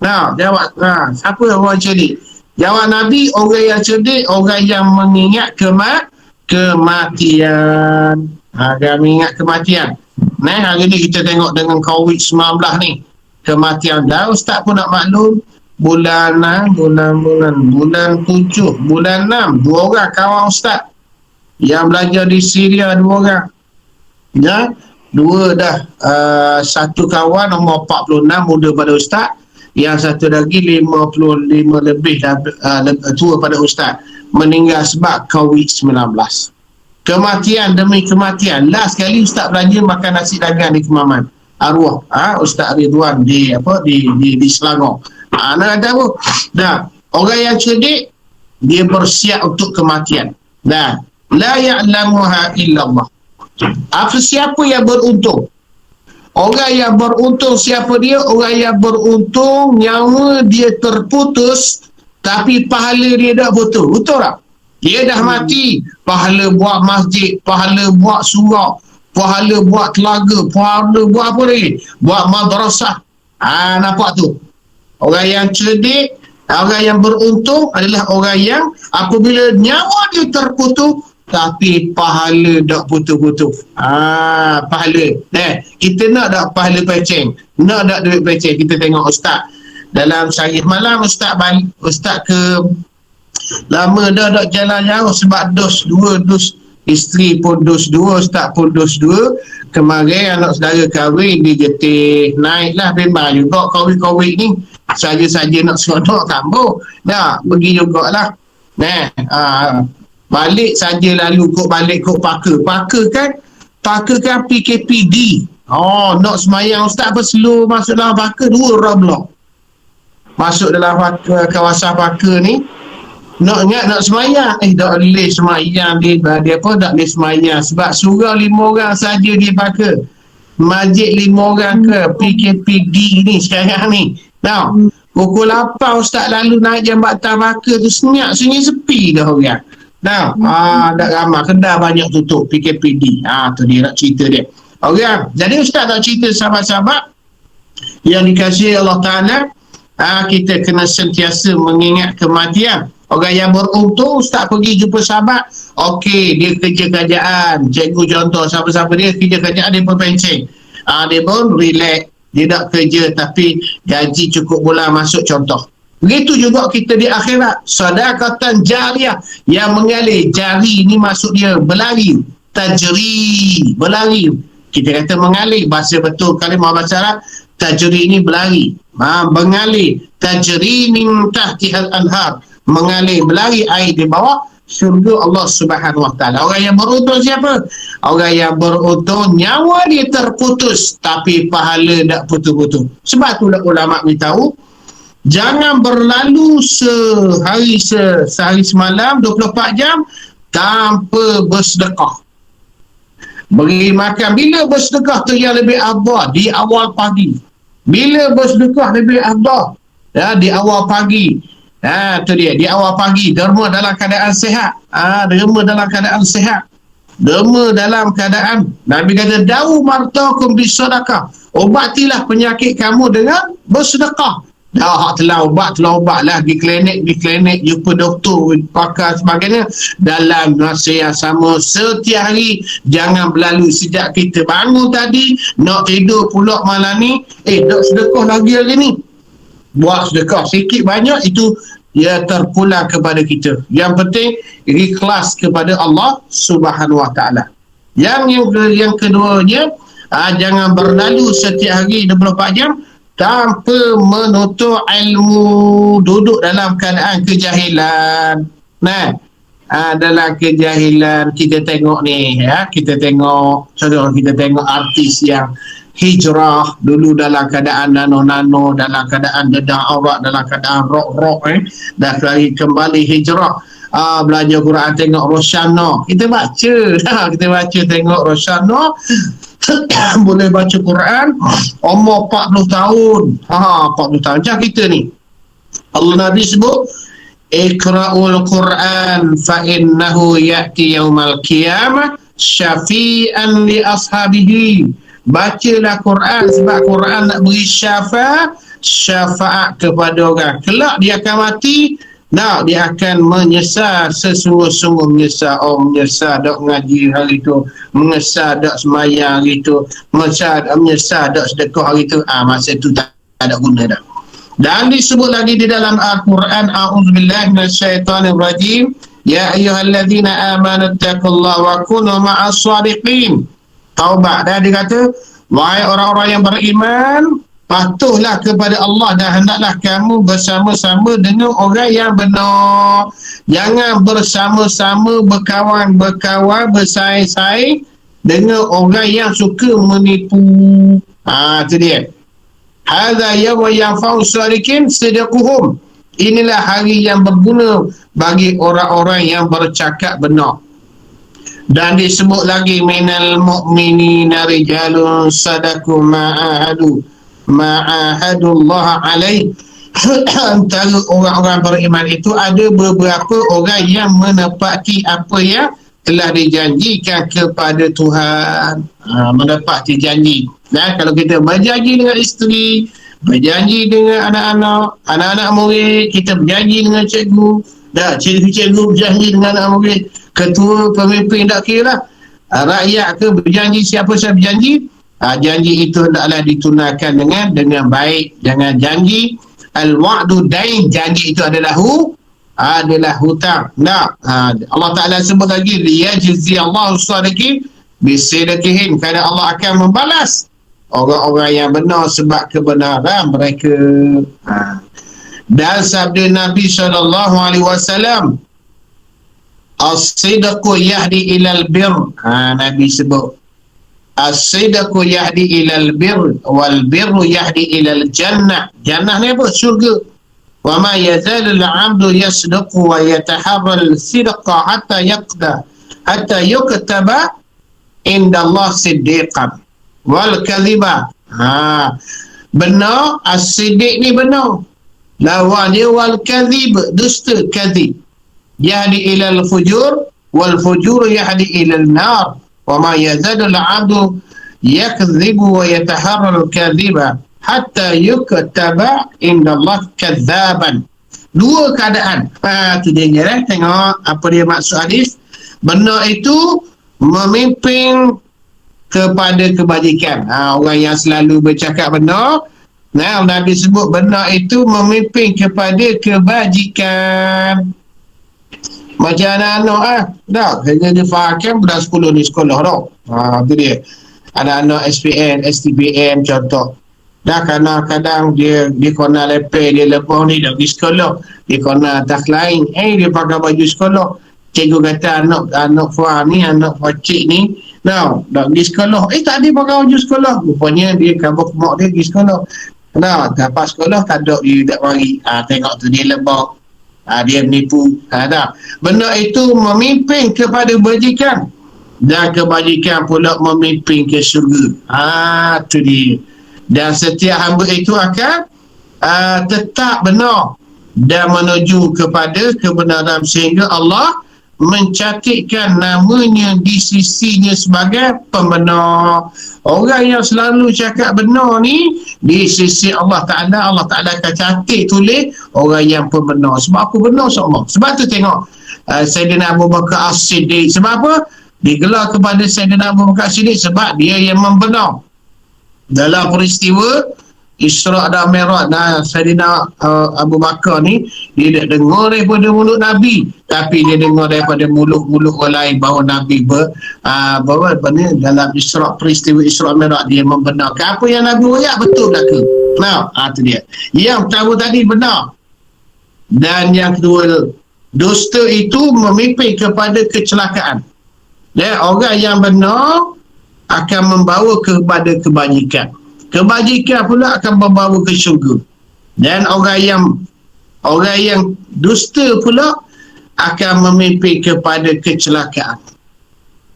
Jawab, siapa orang cerdik? Jawab Nabi, orang yang cerdik, orang yang mengingat kematian. Dia mengingat kematian. Hari ni kita tengok dengan COVID-19 ni, kematian. Dah Ustaz pun nak maklum, bulan 7, bulan 6, 2 orang kawan Ustaz yang belajar di Syria, 2 orang. Ya, 2 dah. Satu kawan umur 46, muda pada Ustaz. Yang satu lagi 55 lebih tua pada Ustaz. Meninggal sebab COVID-19. Kematian demi kematian. Last kali Ustaz belajar makan nasi dagang di Kemaman. Arwah Ustaz Ridwan di Selangor. Nak kata apa? Orang yang cerdik, dia bersiap untuk kematian. La ya'lamuha illallah. Siapa yang beruntung? Orang yang beruntung siapa dia? Orang yang beruntung nyawa dia terputus tapi pahala dia dah betul. Betul tak? Dia dah mati, pahala buat masjid, pahala buat surau, pahala buat telaga, pahala buat apa lagi? Buat madrasah. Nampak tu? Orang yang cerdik, orang yang beruntung adalah orang yang apabila nyawa dia terputus tapi pahala tak putus-putus. Pahala. Kita nak tak pahala peceng? Nak tak duit peceng? Kita tengok Ustaz dalam sehari malam, Ustaz ke lama dah jalan jauh sebab dos 2, isteri pun dos 2, Ustaz pun dos 2. Kemarin anak saudara kahwin, dia getih naiklah bimbang juga kahwin ni. Saja-saja nak seronok tambah. Pergi jugalah. Balik saja lalu balik Paka kan PKPD. Nak semayang Ustaz slow masuk dalam Paka, 2 roblok masuk dalam kawasan Paka ni. Nak semayang, tak boleh semayang. Dia tak boleh semayang sebab surau 5 orang saja di Paka, masjid 5 orang ke PKPD ni sekarang ni. Pukul 8 Ustaz lalu naik jambatan Paka tu, senyap sunyi sepi dah orang. Tak ramai, kedai banyak tutup PKPD. Tu dia nak cerita dia. Jadi Ustaz nak cerita sahabat-sahabat yang dikasihi Allah Ta'ala, kita kena sentiasa mengingat kematian. Orang yang beruntung, Ustaz pergi jumpa sahabat, okey, dia kerja kerajaan, cikgu contoh siapa-siapa dia kerja kerajaan, dia pun pencen, dia pun relax, dia tak kerja tapi gaji cukup bulan masuk, contoh. Begitu juga kita di akhirat, sedekatan jariah yang mengalir. Jari ni maksud dia berlari, tajri, berlari. Kita kata mengalir, bahasa betul kalimah bahasa Arab, tajri ni berlari, mengalir. Tajri min tahtihal anhar, mengalir, berlari air di bawah syurga Allah Subhanahu Wa Taala. Orang yang beruntung siapa? Orang yang beruntung nyawa dia terputus tapi pahala tak putus-putus. Sebab tu ulama beritahu, jangan berlalu sehari semalam 24 jam tanpa bersedekah. Beri makan. Bila bersedekah tu yang lebih afdal? Di awal pagi. Bila bersedekah lebih afdal? Ya, di awal pagi. Tu dia, di awal pagi. Derma dalam keadaan sihat. Derma dalam keadaan sihat. Derma dalam keadaan, Nabi kata, da'u martakum bisadaqah. Obatilah penyakit kamu dengan bersedekah. Dah telah ubat lah, di klinik jumpa doktor, pakar sebagainya, dalam masa yang sama setiap hari. Jangan berlalu sejak kita bangun tadi nak tidur pula malam ni, nak sedekah lagi hari ni. Buat sedekah sikit banyak, itu ia terpulang kepada kita. Yang penting ikhlas kepada Allah Subhanahu Wa Taala. Yang keduanya, jangan berlalu setiap hari 24 jam tanpa menuntut ilmu, duduk dalam keadaan kejahilan. Dalam kejahilan kita tengok ni, kita tengok artis yang hijrah dulu dalam keadaan nano-nano, dalam keadaan dedah aurat, dalam keadaan rok-rok, dah kembali hijrah, belajar Quran, tengok Rosyana, kita baca tengok Rosyana. Boleh baca Quran umur 40 tahun. 40 tahun macam kita ni. Allah Nabi sebut, ikra'ul Quran fa innahu ya'ti yaumal qiyamah syafi'an li ashabihi. Bacalah Quran sebab Quran nak beri syafaat kepada orang. Kelak dia akan mati, dia akan menyesal, sesungguh-sungguh menyesal. Menyesal tak mengaji hari tu, menyesal tak semayang hari tu, menyesal tak sedekah hari tu. Masa tu tak ada guna dah. Dan disebut lagi di dalam Al-Quran, a'udzubillahi minasyaitonirrajim, ya ayyuhalladzina amanu taqullaha wa kunu ma'as shadiqin. Taubat. Dan dia kata, wahai orang-orang yang beriman, patuhlah kepada Allah dan hendaklah kamu bersama-sama dengan orang yang benar. Jangan bersama-sama berkawan-berkawan, bersaing-saing dengan orang yang suka menipu. Itu dia. Hadza yawma yanfa'u shadiqin sidquhum. Inilah hari yang berguna bagi orang-orang yang bercakap benar. Dan disebut lagi, minal mu'minina rijalun sadaku ma'ahadullah alaih. Antara orang-orang beriman itu ada beberapa orang yang menepati apa yang telah dijanjikan kepada Tuhan. Menepati janji. Dan kalau kita berjanji dengan isteri, berjanji dengan anak-anak murid, kita berjanji dengan cikgu, cikgu berjanji dengan anak murid, ketua pemimpin, tak kira lah, rakyat ke berjanji, siapa saya berjanji, janji itu hendaklah ditunaikan dengan baik. Jangan janji al-wa'du dain, janji itu adalah hutang. Allah Ta'ala sebut lagi, liyajzi Allahu shadiqin bisidqihim, kerana Allah akan membalas orang-orang yang benar sebab kebenaran mereka. Dan sabda Nabi SAW, as-sidqu yahdi ilal bir. Nabi sebut, as-sidqu yahdi ilal bir wal birru yahdi ilal jannah. Jannah ni apa? Syurga. Wa ma yazalul 'abdu yasduqu wa yataharral sidqa hatta yuktaba inda Allah siddiqan wal kadhiba. Benar, as-siddiq ni benar. Lawan dia wal kadhib, dusta, kadhib. Yahdi ilal fujur wal fujur yahdi ilal nar. Wa ma yazadul 'abdu yakdhibu wa yataharral kadhiba hatta yuktaba indallah kadzaban. Dua keadaan. Tu dia tengok apa dia maksud hadis. Benar itu memimpin kepada kebajikan. Orang yang selalu bercakap benar. Nabi sebut benar itu memimpin kepada kebajikan. Macam anak-anak hanya dia fahamkan budak sekolah ni sekolah tau. Tu dia. Anak-anak SPN, STPM contoh. Kadang-kadang dia kena lepeh, dia lepas ni dah pergi sekolah. Dia kena atas lain. Dia pakai baju sekolah. cikgu kata anak Fuah ni, anak Fuacik ni, nak pergi sekolah. Tak ada pakai baju sekolah. Rupanya dia kabur mak dia pergi sekolah. Dapat sekolah tak ada, dia tak mari. Tengok tu dia lebak. Dia menipu. Benda itu memimpin kepada kebajikan, dan kebajikan pula memimpin ke syurga. Tu dia. Dan setiap hamba itu akan tetap benar dan menuju kepada kebenaran, sehingga Allah mencatatkan namanya di sisinya sebagai pembenar. Orang yang selalu cakap benar ni di sisi Allah Ta'ala akan catat tulis orang yang pembenar. Sebab apa benar insya-Allah? Sebab tu tengok Sayyidina Abu Bakar As-Siddiq. Sebab apa? Digelar kepada Sayyidina Abu Bakar As-Siddiq sebab dia yang membenar dalam peristiwa Isra' dan Mi'raj. Sayyidina Abu Bakar ni dia tak dengar daripada mulut Nabi, tapi dia dengar daripada mulut-mulut orang lain bahawa Nabi dalam Isra', peristiwa Isra' Mi'raj dia membenarkan apa yang Nabi royak betul tak ke. Tu dia. Yang pertama tadi benar, dan yang kedua dusta itu memimpin kepada kecelakaan. Orang yang benar akan membawa kepada kebajikan. Kebajikan pula akan membawa ke syurga. Dan orang yang dusta pula akan memimpin kepada kecelakaan.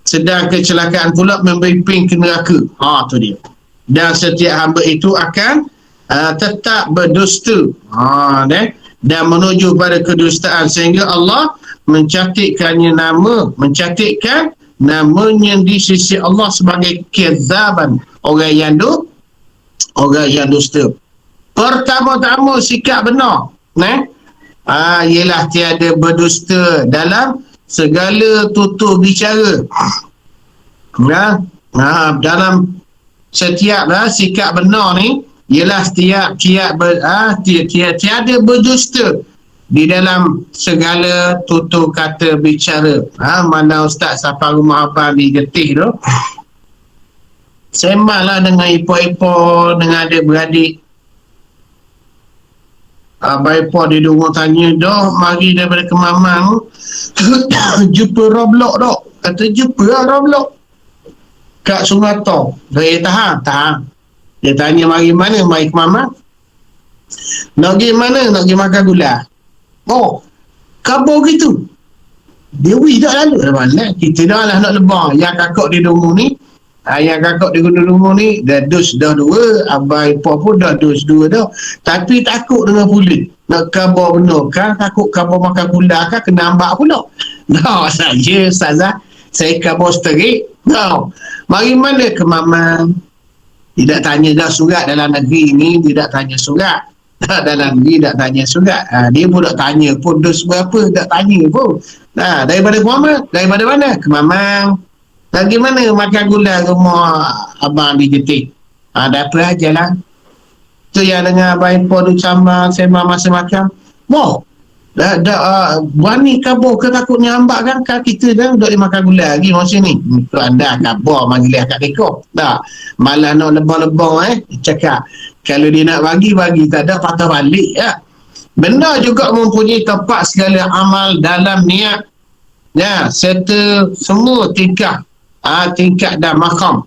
Sedang kecelakaan pula memimpin ke neraka. Tu dia. Dan setiap hamba itu akan tetap berdusta. Dan menuju pada kedustaan, sehingga Allah mencatatkan namanya di sisi Allah sebagai kezaban, orang yang dusta. Pertama-tama sikap benar ialah tiada berdusta dalam segala tutur bicara. Dalam setiap sikap benar ni ialah tiada berdusta di dalam segala tutur kata bicara. Mana Ustaz Safar Rumah Abang di Getih tu sembahlah dengan ipar-ipar, dengan adik-beradik. Abang ipar dia dulu tanya, dah mari daripada Kemamang jumpa Roblok dok. Kata jumpa Roblok kat Sungai Tor. Saya tahan. Dia tanya mari mana? Mari Kemamang. Nak pergi mana? Nak pergi makan gula. Kabur gitu. Dia tak lalu mana. Kita dah lah nak lebar. Yang kakak di rumah ni, dah dos dah 2. Abang ipar pun dah dos 2 dah. Tapi takut dengan polis. Nak khabar benar kan? Takut khabar makan gula kan? Kena ambak pula. Saya Ustazah, saya khabar seterik. Mari mana ke Mamang? Tidak tanya dah surat dalam negeri ni. Tidak tanya surat. Dalam negeri tak tanya surat. Dia pun tak tanya pun dos berapa. Tak tanya pun. Daripada Mamang? Daripada mana? Ke Mamang. Lagi mana makan gula rumah abang di Getik? Ada apa aja lah. Tu yang dengan abang ipar tu sambang masa makan. Berani kabur ke takutnya hambak kan kita dah duduk di makan gula lagi masa ni. Tu anda kabur manggil kat dekor. Malah nak lebang-lebang cakap. Kalau dia nak bagi tak ada patah balik Benar juga mempunyai tempat segala amal dalam niat. Serta semua tingkah dan makam.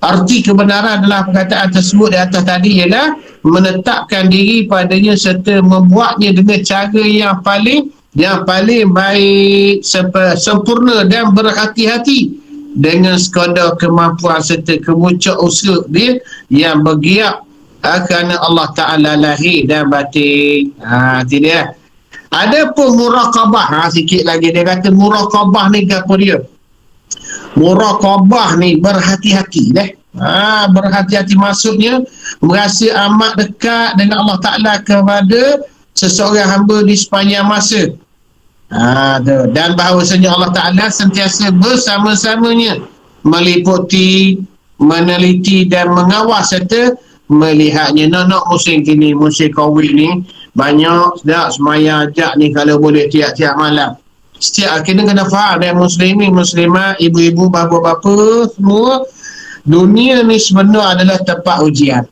Arti kebenaran dalam perkataan tersebut di atas tadi ialah menetapkan diri padanya serta membuatnya dengan cara yang paling baik, sempurna dan berhati-hati dengan sekadar kemampuan serta kemuncak usaha dia yang bergiat kerana Allah Ta'ala lahir dan batin. Tidak. Ada pun muraqabah. Sikit lagi dia kata muraqabah ni apa dia? Muraqabah ni berhati-hati berhati-hati maksudnya merasa amat dekat dengan Allah Ta'ala kepada seseorang hamba di sepanjang masa. Dan bahawasanya Allah Ta'ala sentiasa bersama-samanya meliputi, meneliti dan mengawas serta melihatnya. Nak musim kini, musim COVID ni banyak dah semayang ajak ni kalau boleh tiap-tiap malam. Setiap kena faham dan muslimin, muslimat, ibu-ibu, bapa-bapa semua, dunia ni sebenarnya adalah tempat ujian.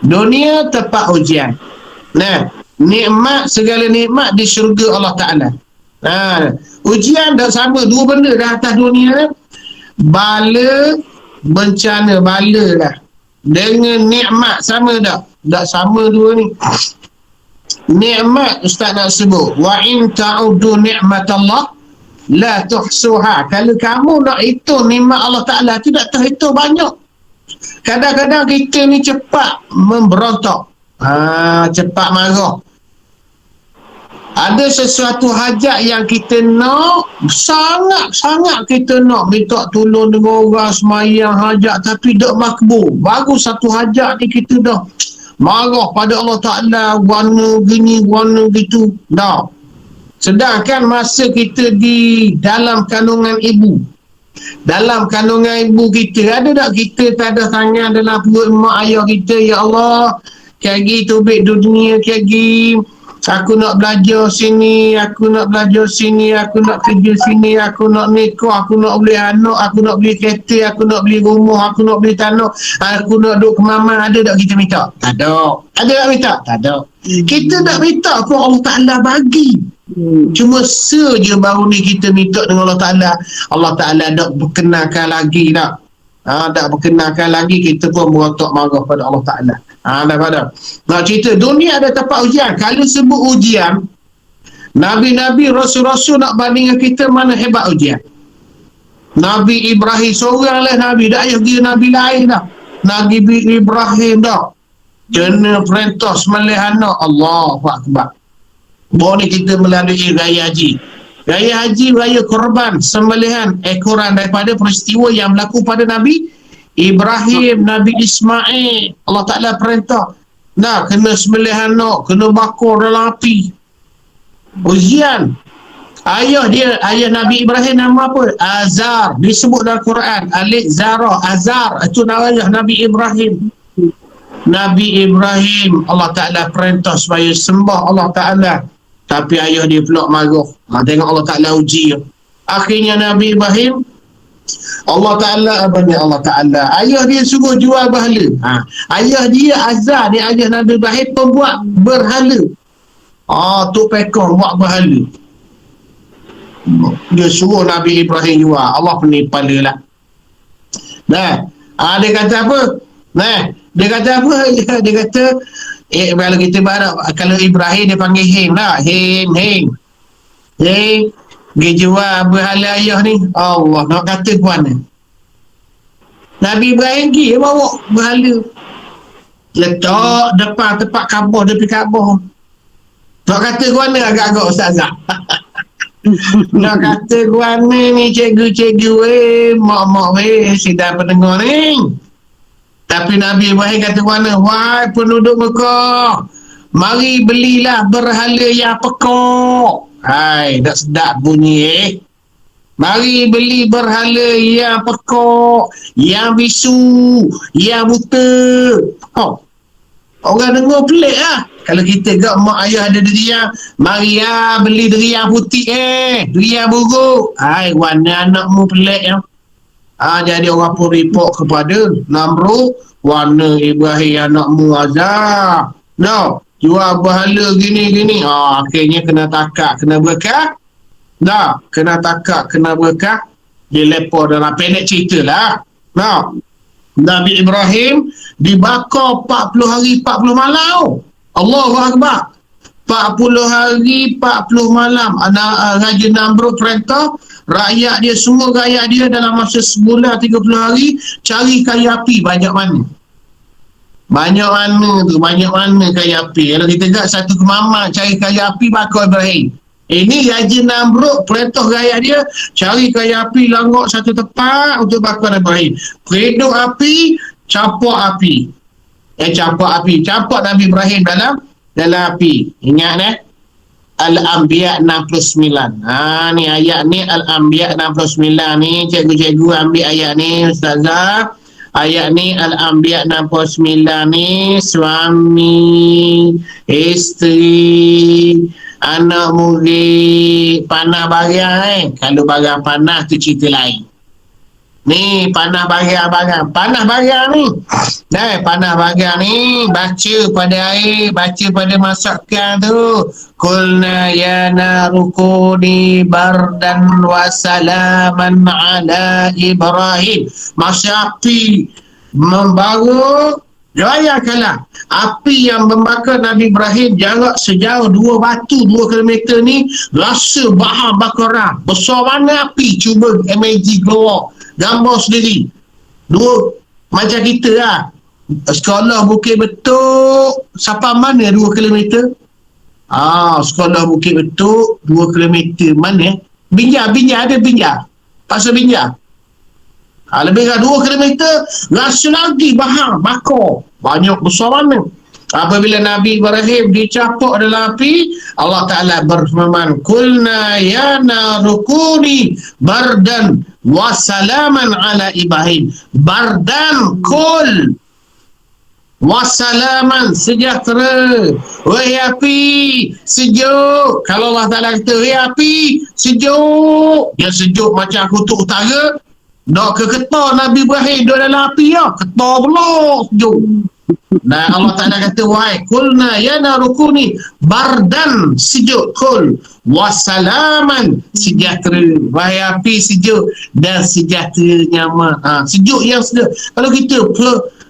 Dunia tempat ujian. Nikmat, segala nikmat di syurga Allah Ta'ala. Ujian dah sama, dua benda dah atas dunia. Bala, bencana, bala lah. Dengan nikmat sama tak? Tak sama dua ni. Nikmat Ustaz nak sebut, wa in ta'udu nikmatallah la tuhsuha. Kalau kamu nak hitung nikmat Allah Ta'ala, tidak terhitung banyak. Kadang-kadang kita ni cepat memberontak, cepat marah. Ada sesuatu hajat yang kita nak, sangat-sangat kita nak minta tolong dengan orang semayang hajat, tapi tak makbul. Baru satu hajat ni kita dah marah pada Allah Ta'ala, warna gini, warna gitu. Dah. Sedangkan masa kita di dalam kandungan ibu, dalam kandungan ibu kita, ada tak kita tak ada tangan dalam perut mak ayah kita, ya Allah, kaki tubik dunia, kaki aku nak belajar sini, aku nak belajar sini, aku nak kerja sini, aku nak nikah, aku nak beli anak, aku nak beli kereta, aku nak beli rumah, aku nak beli tanah, aku nak duduk ke mama. Ada tak kita minta? Tak ada. Ada tak minta? Tak ada. Kita tak minta pun Allah Ta'ala bagi. Cuma saja baru ni kita minta dengan Allah Ta'ala. Allah Ta'ala tak berkenalkan lagi tak? Tak berkenalkan lagi, kita pun berotak marah pada Allah Ta'ala. Dah. Nak cerita dunia ada tempat ujian. Kalau sebut ujian, Nabi-Nabi, Rasul-Rasul nak bandingkan kita, mana hebat ujian. Nabi Ibrahim seorang lah Nabi, tak payah kira Nabi lain dah. Nabi Ibrahim dah kena perintah sembelih anak. Allahu Akbar. Baru ni kita melalui raya haji. Raya haji, raya korban, sembelihan ekoran daripada peristiwa yang berlaku pada Nabi Ibrahim, Nabi Ismail. Allah Ta'ala perintah, nah, kena sembelih anak, kena bakar dalam api. Ujian. Ayah Nabi Ibrahim nama apa? Azar. Disebut dalam Quran, Alik Zara, Azar. Itu nama ayah Nabi Ibrahim. Nabi Ibrahim, Allah Ta'ala perintah supaya sembah Allah Ta'ala, tapi ayah dia pula marah. Tengok Allah Ta'ala uji. Akhirnya Nabi Ibrahim, Allah Ta'ala, Allah Ta'ala, ayah dia suruh jual berhala. Ayah dia Azar, dia ayah Nabi Ibrahim, pembuat berhala. Tu pekong buat berhala. Dia suruh Nabi Ibrahim jual. Allah penipala lah. Dia kata apa? Dia kata apa? Dia kata, kalau kita kalau Ibrahim dia panggil Heng lah. Heng. Dia jual berhala ayah ni. Allah nak kata ke mana? Nabi Ibrahim pergi bawa berhala, letak depan tempat Kaabah, depan Kaabah. Nak kata ke mana agak-agak Ustazah? Nak kata ke mana ni cikgu-cikgu mak-mak sidang pendengar ni. Tapi Nabi Ibrahim kata mana? Wahai penduduk Mekah, mari belilah berhala yang pekok. Hai, tak sedap bunyi Mari beli berhala yang pekok, yang bisu, yang buta. Orang dengar pelik lah. Kalau kita kat mak ayah ada deriang, mari beli deriang putih deriang buruk. Hai, warna anakmu pelik ya. Jadi orang pun report kepada Namrud, warna Ibrahim anakmu Azar. Jual berhala gini-gini. Akhirnya kena takak, kena berkah. Kena takak, kena berkah. Dia lepor dalam pendek cerita lah. Nabi Ibrahim dibakar 40 hari 40 malam. Allahu Akbar. 40 hari 40 malam. Raja Namrud perintah rakyat dia, semua rakyat dia dalam masa sebulan 30 hari cari kayu api banyak mana kayu api. Kalau kita tak satu kemamak cari kayu api bakar Ibrahim. Ini Raja Namrud perintah rakyat dia cari kayu api, langgok satu tempat untuk bakar Ibrahim. Reduk api, campak api. Campak Nabi Ibrahim dalam api. Ingat Al-Anbiya 69. Ni ayat ni Al-Anbiya 69 ni. Cikgu-cikgu ambil ayat ni Ustazah. Ayat ni Al-Anbiya 69 ni, suami, isteri, anak murid panah barang. Kalau barang panah tu cerita lain. Ni panah barang-barang. Panah barang ni. Panah barang ni baca pada air, baca pada masakan tu. Qulna ya narukuni bardan wa salaman ala Ibrahim. Masa api membara, rayakanlah api yang membakar Nabi Ibrahim jarak sejauh 2 batu 2 kilometer ni, rasa bahan bakaran besar mana api. Cuba imagine keluar gambar sendiri. 2 macam kita lah, sekolah Bukit Betuk sampai mana 2 kilometer. Sekolah Bukit Betuk 2 kilometer mana? Binjai ada Binjai, pasal Binjai. Lebih dari 2 kilometer, rasa lagi bahan bakar banyak besar mana. Apabila Nabi Ibrahim dicapak dalam api, Allah Ta'ala berfirman, Qulna ya narukuni bardan wa salaman ala Ibrahim. Bardan, kul, wa salaman, sejahtera. Wahai api, sejuk. Kalau Allah Ta'ala kata, wahai api, sejuk, dia sejuk macam kutub utara. Dok ke ketar Nabi Ibrahim duduk dalam api ya, ketar pula sejuk. Nah, Allah Ta'ala kata, wahai kulna ya narukuni bardan, sejuk, kul wasalaman, sejahtera. Wahai api, sejuk dan sejahtera, nyaman. Sejuk yang sejuk. Kalau kita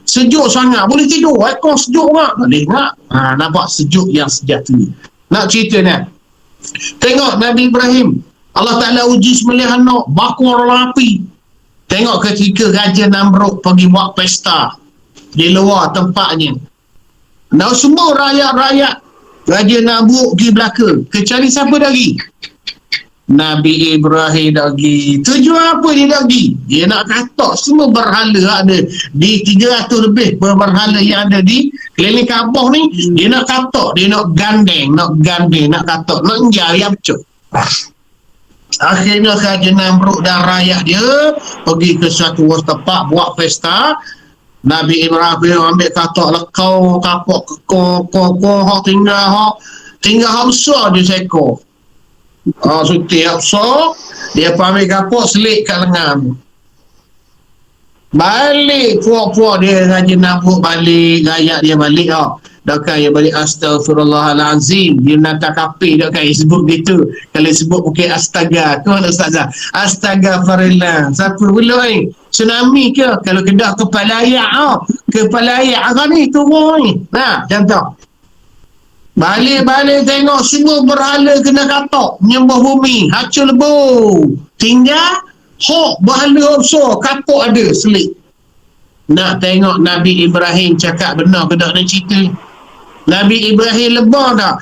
sejuk sangat boleh tidur, kau sejuk tak boleh tak. Nampak sejuk yang sejahtera. Nak cerita ni, tengok Nabi Ibrahim, Allah Ta'ala uji sembelih anak bakar dalam api. Tengok ketika Raja Namrud pergi buat pesta di luar tempatnya. Nah, semua rakyat-rakyat Raja Namrud pergi belaka. Kecuali siapa lagi? Nabi Ibrahim lagi. Tujuan apa dia lagi? Dia nak katak semua berhala ada di 300 lebih berhala yang ada di keliling Kaabah ni. Dia nak katak, dia nak gandeng, nak katak, nak enjar yang pecah. Akhirnya Raja Namrud dan rakyat dia pergi ke suatu tempat buat pesta. Nabi Ibrahim ambil katak lekau, kapak kekong, tinggal hak besar dia seekor. Suti hak besar, dia ambil kapak selik kat lengan. Balik puak-puak dia, Raja Namrud balik, rakyat dia balik. Dah ya balik astagfirullahalazim. Dia nak kapi dah kan sebut gitu. Kalau sebut mungkin astaga. Tu mana ustazah? Astagfirullah. Siapa pula ni? Tsunami ke? Kalau kedah kepala ayak kepala ayak ni turun ni. Macam tu. Balik tengok semua berhala kena katak, menyembah bumi, hacur lebu. Tinggal hok berhala besar, kapak ada selik. Nak tengok Nabi Ibrahim cakap benar ke tak nak cerita. Nabi Ibrahim lebar dah.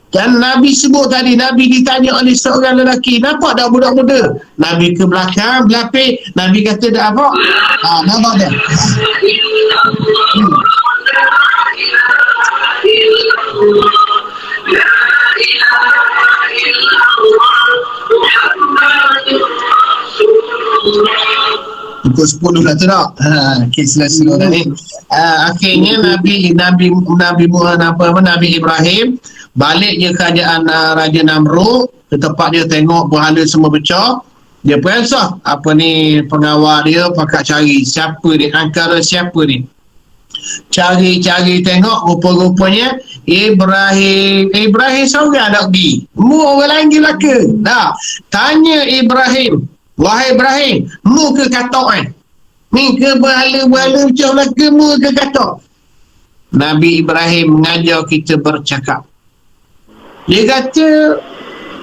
Dan Nabi sebut tadi, Nabi ditanya oleh seorang lelaki, nampak tak budak muda? Nabi ke belakang, belapik, Nabi kata dah apa? Nampak dah. Pukul 10 lah tu tak? Sila-sila tadi. Akhirnya Nabi Ibrahim balik je kerajaan Raja Namrud ke tempat dia, tengok berhala semua pecah. Dia perasa apa ni, pengawal dia pakat cari siapa ni, angkara siapa ni. Cari tengok, rupa-rupanya Ibrahim seorang nak pergi. Orang lain pergi belaka. Tanya Ibrahim, wahai Ibrahim, mu ke katak ni ke berhala-berhala macam belaka, mu ke katak? Nabi Ibrahim mengajar kita bercakap. Dia kata,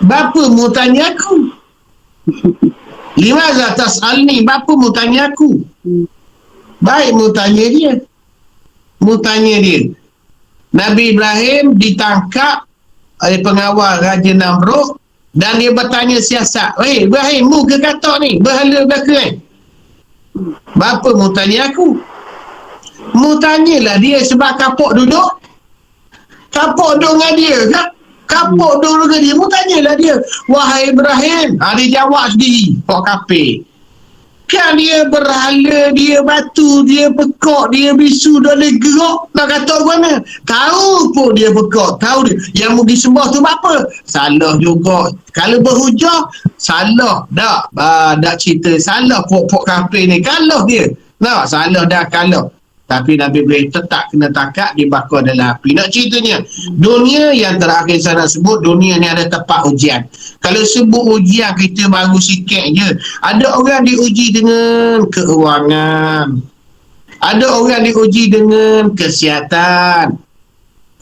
bapa mu tanya aku? Limaza tas'alni, bapa mu tanya aku? Baik, mu tanya dia. Nabi Ibrahim ditangkap oleh pengawal Raja Namrud dan dia bertanya siasat, Ibrahim, mu ke katak ni? Berhala belaka bapa mu tanya aku? Mu tanyalah dia sebab kapok duduk dengan dia kan? Kapok duduk dengan dia, mu tanyalah dia. Wahai Ibrahim, dia jawab sendiri, Pak Kapir. Kan dia berhala, dia batu, dia pekak, dia bisu, dia boleh gerak. Nak kata mana? Tahu pun dia pekak, tahu dia. Yang mau disembah tu apa? Salah juga. Kalau berhujah, salah. Tak cerita. Salah pok-pok kafir ni. Kalah dia. Nah, salah dah kalah. Tapi Nabi Ibrahim tetap kena takak dibakar dalam api. Nak ceritanya, dunia yang terakhir saya nak sebut, dunia ni ada tempat ujian. Kalau sebut ujian, kita baru sikit je. Ada orang diuji dengan keuangan. Ada orang diuji dengan kesihatan.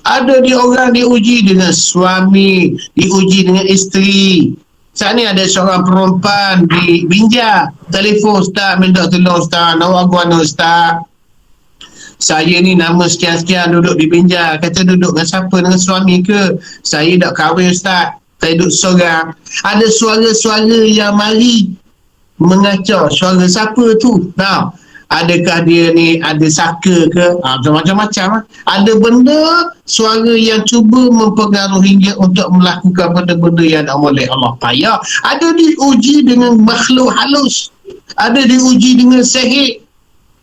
Ada orang diuji dengan suami, diuji dengan isteri. Saat ni ada seorang perempuan di Binjai. Telefon, Ustaz, minta tolong Ustaz, nak guana Ustaz. Saya ni nama sekian-sekian duduk di Binjai. Kata duduk dengan siapa? Dengan suami ke? Saya dah kahwin Ustaz. Saya duduk seorang. Ada suara-suara yang mari mengacau. Suara siapa tu? Nah, adakah dia ni ada saka ke? Macam-macam. Ada benda, suara yang cuba mempengaruhi dia untuk melakukan benda-benda yang tak boleh. Allah payah. Ada diuji dengan makhluk halus. Ada diuji dengan sihir.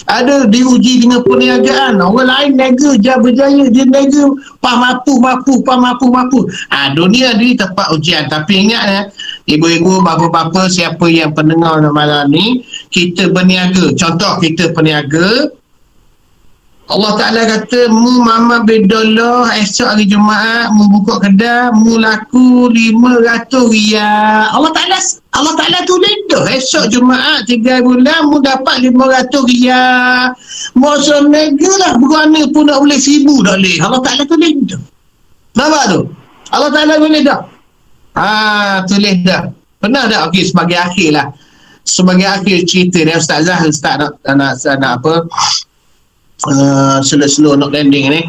Ada diuji dengan perniagaan. Orang lain niaga berjaya, dia niaga mampu. Dunia ni tempat ujian. Tapi ingat ya, ibu-ibu, bapa-bapa, siapa yang pendengar malam ni, kita berniaga. Contoh kita berniaga, Allah Ta'ala kata, mu mama bedolah esok hari Jumaat, mu buka kedai, mu laku 500 riyal. Allah Ta'ala tulis dah, esok Jumaat 3 bulan, mu dapat 500 riyal. Masa nega lah, berani pun nak boleh 1000 tak boleh. Allah Ta'ala tulis dah. Nampak tu? Allah Ta'ala tulis dah. Tulis dah. Pernah tak? Okey, sebagai akhir lah. Sebagai akhir cerita dia, Ustazah, Ustaz nak apa? Slow nak landing ni.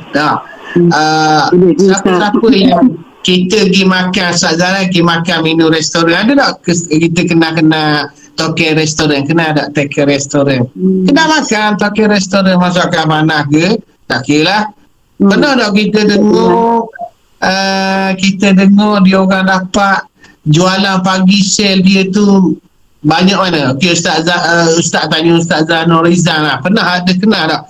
Siapa-siapa yang kita pergi makan, Ustazah pergi makan minum restoran, ada tak kita kena token restoran? Kena tak token restoran? Kena makan token restoran, masakan mana ke? Tak kira lah. Pernah tak kita dengar dia orang dapat jualan pagi sale dia tu banyak mana? Okay, Ustaz tanya Ustazah Norizan lah. Pernah ada kena tak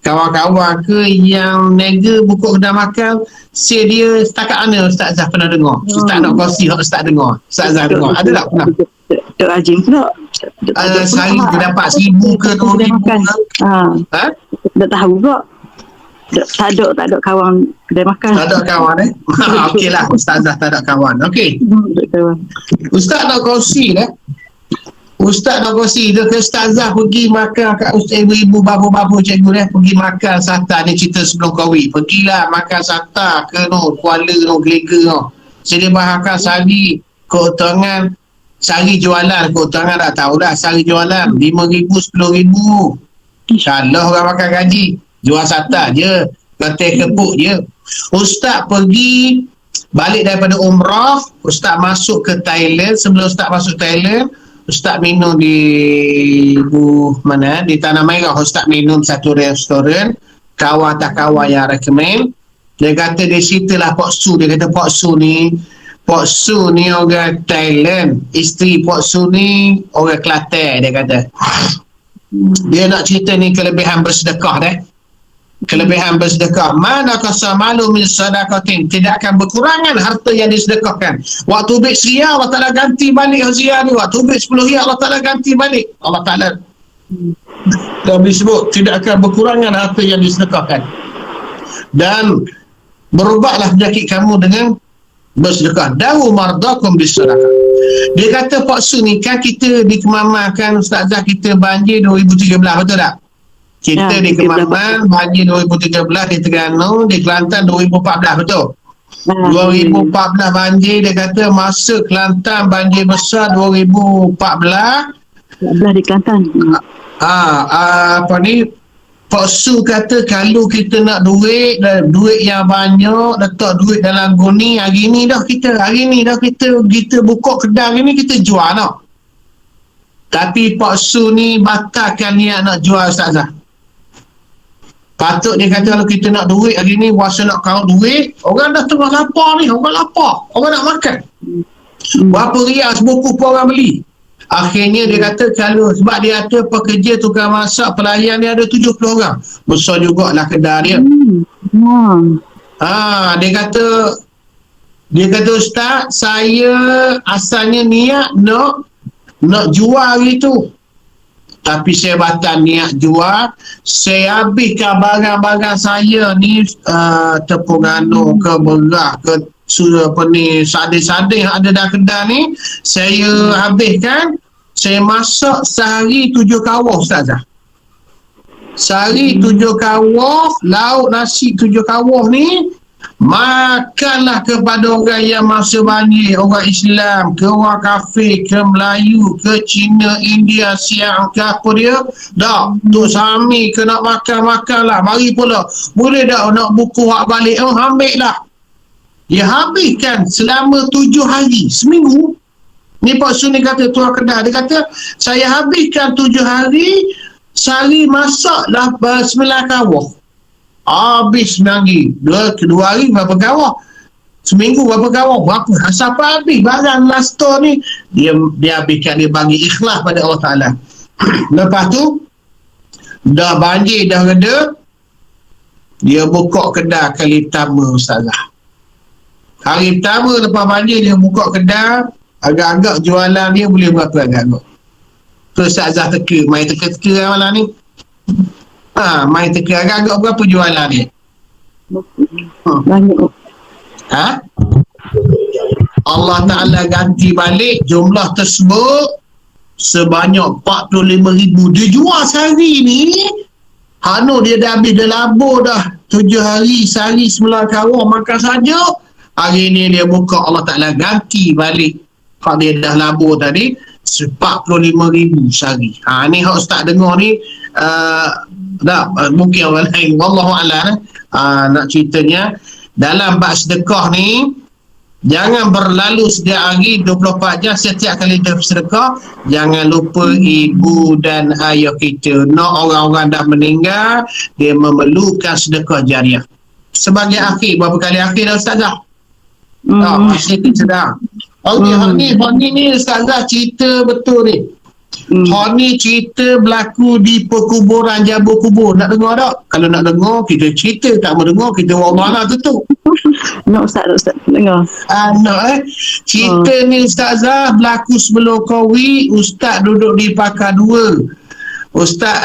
kawan-kawan ke yang nega buka kedai makan, sale dia setakat mana Ustazah pernah dengar? Ustaz nak kongsi Ustaz dengar. Ustazah dengar. Ada tak pernah? Tak rajin pula. Sehari dia dapat 1000 ke 2000 ke? Tak tahu pula. Tak ada kawan kedai makan. Tak ada kawan Okey lah, Ustazah tak ada kawan. Okey. Ustaz nak kongsi Ustaz nak kongsi dia ke Ustazah pergi makan kat ibu-ibu, bapa-bapa cikgu pergi makan sata ni, cerita sebelum Covid. Pergilah makan sata ke Kuala Gelega Sedia makan sehari keuntungan, sehari jualan keuntungan tak tahu dah, sehari jualan 5,000 10,000. InsyaAllah orang makan gaji, jual sata je, ketai kepuk je. Ustaz pergi balik daripada umrah, Ustaz masuk ke Thailand. Sebelum Ustaz masuk Thailand, Ustaz minum di di Tanah Merah. Ustaz minum satu restoran, kawan tak kawan yang recommend. Dia kata di situlah Pak Su. Dia kata Pak Su ni orang Thailand, isteri Pak Su ni orang Kelantan. Dia kata dia nak cerita ni kelebihan bersedekah kelebihan bersedekah. Mana kasa malu min sadaqatin, tidak akan berkurangan harta yang disedekahkan. Waktu ubik Syria, Allah Ta'ala ganti balik Syria ni. Waktu ubik 10 riyal, Allah Ta'ala ganti balik. Allah Ta'ala dah disebut tidak akan berkurangan harta yang disedekahkan. Dan berubahlah penyakit kamu dengan bersedekah. Dawu mardakum bisadaqah. Dia kata Pak Su ni kan kita di Kemaman kan Ustazah, kita banjir 2013, betul tak? Kita di Kemaman banjir 2013, di Terengganu, di Kelantan 2014, betul? 2014 banjir, dia kata masa Kelantan banjir besar 2014 di Kelantan. Pak Su kata kalau kita nak duit yang banyak, letak duit dalam guni, hari ni dah kita buka kedai, hari ni kita jual tau. Tapi Pak Su ni batalkan niat nak jual Ustazah. Patut dia kata kalau kita nak duit hari ni, masa nak count duit, orang dah tengah lapar ni, orang lapar, orang nak makan. Berapa riyal sebuku pun orang beli. Akhirnya dia kata kalau sebab dia kata pekerja tukang masak pelayan dia ada 70 orang. Besar jugalah kedai dia. Dia kata Ustaz, saya asalnya niat nak jual hari tu. Tapi saya batal niat jual. Saya habiskan barang-barang saya ni, tepung anu ke beras ke sadin-sadin yang ada dalam kedai ni, saya habiskan. Saya masak sehari 7 kawah Ustazah. Sehari 7 kawah, lauk nasi 7 kawah ni, makanlah kepada orang yang masa banjir, orang Islam ke, orang kafir ke, Melayu ke, Cina, India, Siang ke apa dia. Dah, Tok Sami ke nak makan lah. Mari pula. Boleh tak nak buku hak balik? Ambil lah. Dia habiskan selama 7 hari, seminggu. Ni Pak Suni kata, tuan kedai, dia kata saya habiskan 7 hari, sehari masak dah 9 kawah. Habis 9 hari. 2 hari berapa kawah? Seminggu berapa kawah? Berapa? Siapa habis barang last store ni? Dia habiskan, dia bagi ikhlas pada Allah Ta'ala. Lepas tu dah banjir, dah reda, dia buka kedai kali pertama Ustazah. Hari pertama lepas banjir dia buka kedai, agak-agak jualan dia boleh berapa agak-agak. Tu Ustazah teka, main teka-teka malam ni. Main teka agak-agak berapa jualan dia? Banyak. Allah Ta'ala ganti balik jumlah tersebut sebanyak 45,000 dia jual sehari ni. Dia dah habis, dah labur dah 7 hari, sehari 9 kawah makan saja. Hari ni dia buka, Allah Ta'ala ganti balik hak dia dah labur tadi 45,000 sehari. Ni hak Ustaz dengar ni, mungkin orang lain wallahualam nak ceritanya dalam bab sedekah ni, jangan berlalu setiap hari 24 jam setiap kali dia sedekah. Jangan lupa ibu dan ayah kita. Orang-orang dah meninggal, dia memerlukan sedekah jariah. Sebagai akhir, berapa kali akhir dah Ustazah? Masih kita dah. Hak ni Ustazah cerita betul ni. Hak ni cerita berlaku di perkuburan Jabur Kubur. Nak dengar tak? Kalau nak dengar, kita cerita. Tak mau dengar, kita wallah tutup. Nak Ustaz dengar. Cerita ni Ustazah berlaku sebelum Covid. Ustaz duduk di Pakar 2. Ustaz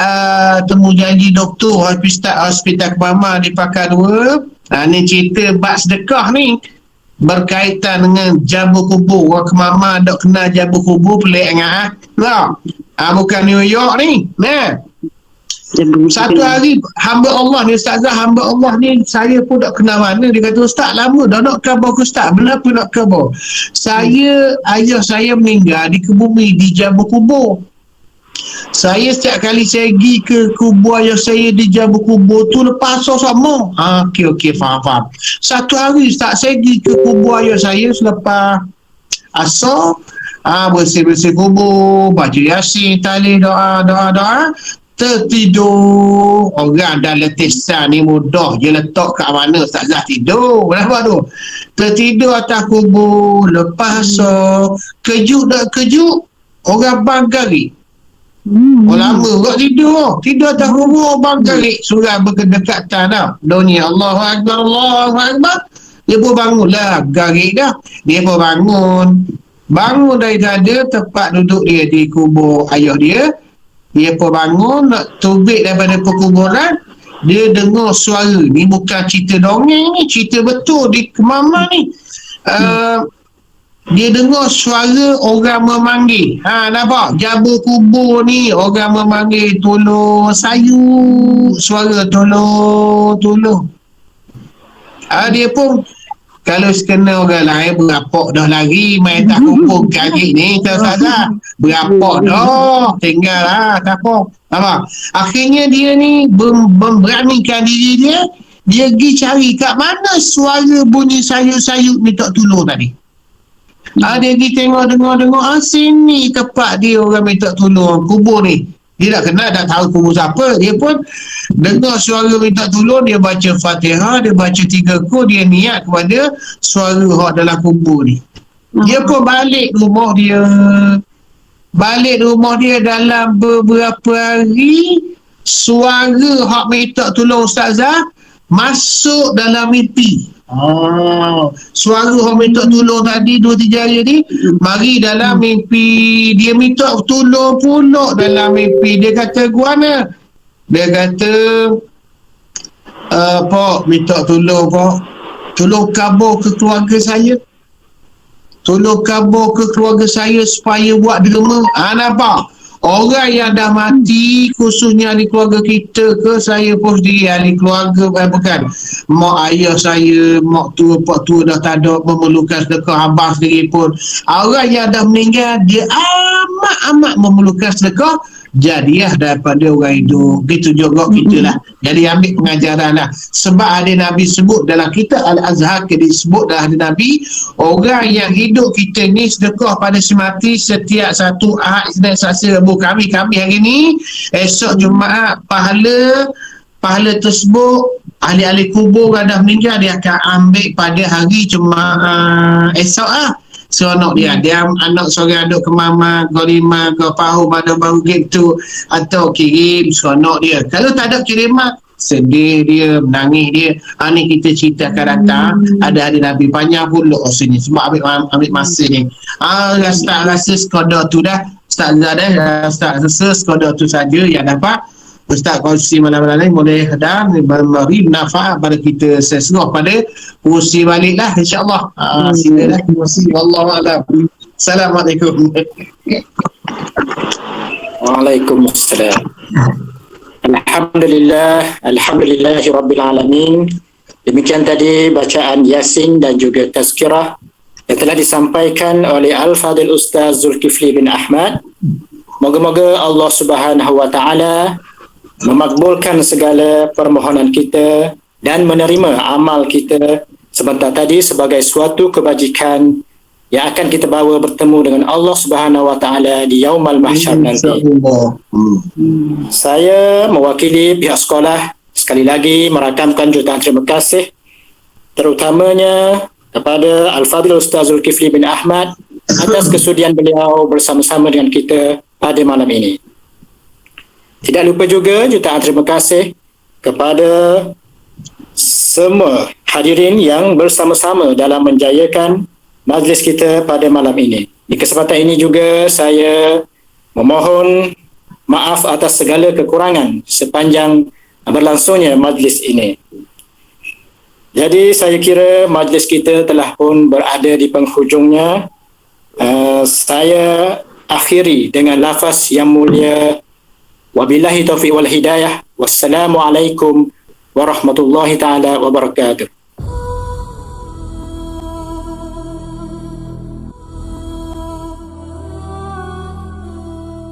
temu janji doktor Hospital Kemama di Pakar 2. Ni cerita bab sedekah ni berkaitan dengan Jabur Kubur. Orang Kemama dok kenal Jabur Kubur, pelik ingat bukan New York ni. Satu hari hamba Allah ni Ustazah, hamba Allah ni saya pun tak kenal mana. Dia kata, Ustaz lama dah nak khabar ke Ustaz. Kenapa nak khabar? Ayah saya meninggal dikebumi di Jabur Kubur. Saya setiap kali saya pergi ke kubur ayah saya di Jabur Kubur tu lepas asar sama. Okey, faham. Satu hari Ustaz, saya pergi ke kubur ayah saya selepas asar, bersih-bersih kubur, baca yasin, talih, doa. Tertidur. Orang dah letisan ni mudah je letak kat mana Ustazah tidur. Kenapa tu? Tertidur atas kubur lepas asar. Kejut orang bangkari. Lama buat tidur atas kubur bangkari. Surah berdekatan dah. Dunia Allahu Akbar. Dia pun bangun lah, garik dah. Dia pun bangun daripada tempat duduk dia di kubur ayah dia. Dia pun bangun nak tubik daripada perkuburan. Dia dengar suara ni, bukan cerita dongeng ni, cerita betul di Kemama ni. Dia dengar suara orang memanggil. Nampak? Jabur Kubur ni orang memanggil, tolong sayur. Suara tolong. Dia pun kalau sekena orang lain berapak dah lari main tak kumpul kaki ni Ustazah. Berapak dah, tinggal lah, tak apa. Akhirnya dia ni memberanikan diri dia pergi cari kat mana suara bunyi sayur-sayur minta tolong tadi. Dia pergi tengok, dengar, sini tempat dia orang minta tolong, kubur ni. Dia tak kenal, tak tahu kubur siapa. Dia pun dengar suara minta tolong, dia baca Fatihah, dia baca 3 kur, dia niat kepada suara hak dalam kubur ni. Dia pun balik rumah dia. balik rumah dia dalam beberapa hari, suara hak minta tolong ustazah masuk dalam mimpi. Suara hak minta tolong tadi 2-3 hari ni mari dalam mimpi. Dia minta tolong pula dalam mimpi. Dia kata guana, dia kata Pak minta tolong Pak, tolong kabur ke keluarga saya, tolong kabur ke keluarga saya supaya buat derma. Nampak? Orang yang dah mati, khususnya ahli keluarga kita ke, saya pun sendiri ahli keluarga, bukan mak ayah saya, mak tua, pak tua dah tak ada, memerlukan sedekah. Abang sendiri pun, orang yang dah meninggal, dia amat memerlukan sedekah. Jadilah daripada orang hidup. Gitu juga kita lah. Jadi ambil pengajaran lah. Sebab ada Nabi sebut dalam kitab Al-Azhar, disebut dah ada Nabi, orang yang hidup kita ni sedekah pada si mati setiap satu Ahad, Isnin, Selasa, Rabu, kami hari ni, esok Jumaat, pahala tersebut ahli-ahli kubur yang dah meninggal dia akan ambil pada hari Jumaat esok lah. Seronok dia anak seorang aduk ke mama, ke lima, ke pahu pada baru gitu, atau kirim, seronok dia. Kalau tak ada kiriman, sedih dia, menangis dia. Ni kita ceritakan datang, ada Nabi panjang pula sini sebab ambil masa ni. Rasa sekadar tu dah Ustaz Zah Ustaz rasa sekadar tu saja yang dapat Ustaz kongsi malam-malam ni, boleh dan memberi manfaat pada kita sesuai pada kursi balik lah insyaAllah. Silalah kursi. Wallahualam. Assalamualaikum. Waalaikumsalam. Alhamdulillahi Rabbil Alamin. Demikian tadi bacaan Yasin dan juga tazkirah yang telah disampaikan oleh Al-Fadil Ustaz Zulkifli bin Ahmad. Moga-moga Allah Subhanahu wa Ta'ala memakbulkan segala permohonan kita dan menerima amal kita sebentar tadi sebagai suatu kebajikan yang akan kita bawa bertemu dengan Allah Subhanahu wa Ta'ala di Yaumul Mahsyar nanti. Saya mewakili pihak sekolah sekali lagi merakamkan jutaan terima kasih terutamanya kepada Al-Fadil Ustaz Zulkifli bin Ahmad atas kesudian beliau bersama-sama dengan kita pada malam ini. Tidak lupa juga jutaan terima kasih kepada semua hadirin yang bersama-sama dalam menjayakan majlis kita pada malam ini. Di kesempatan ini juga saya memohon maaf atas segala kekurangan sepanjang berlangsungnya majlis ini. Jadi saya kira majlis kita telah pun berada di penghujungnya. Saya akhiri dengan lafaz yang mulia, wabillahi taufiq wal hidayah. Wassalamualaikum warahmatullahi ta'ala wabarakatuh.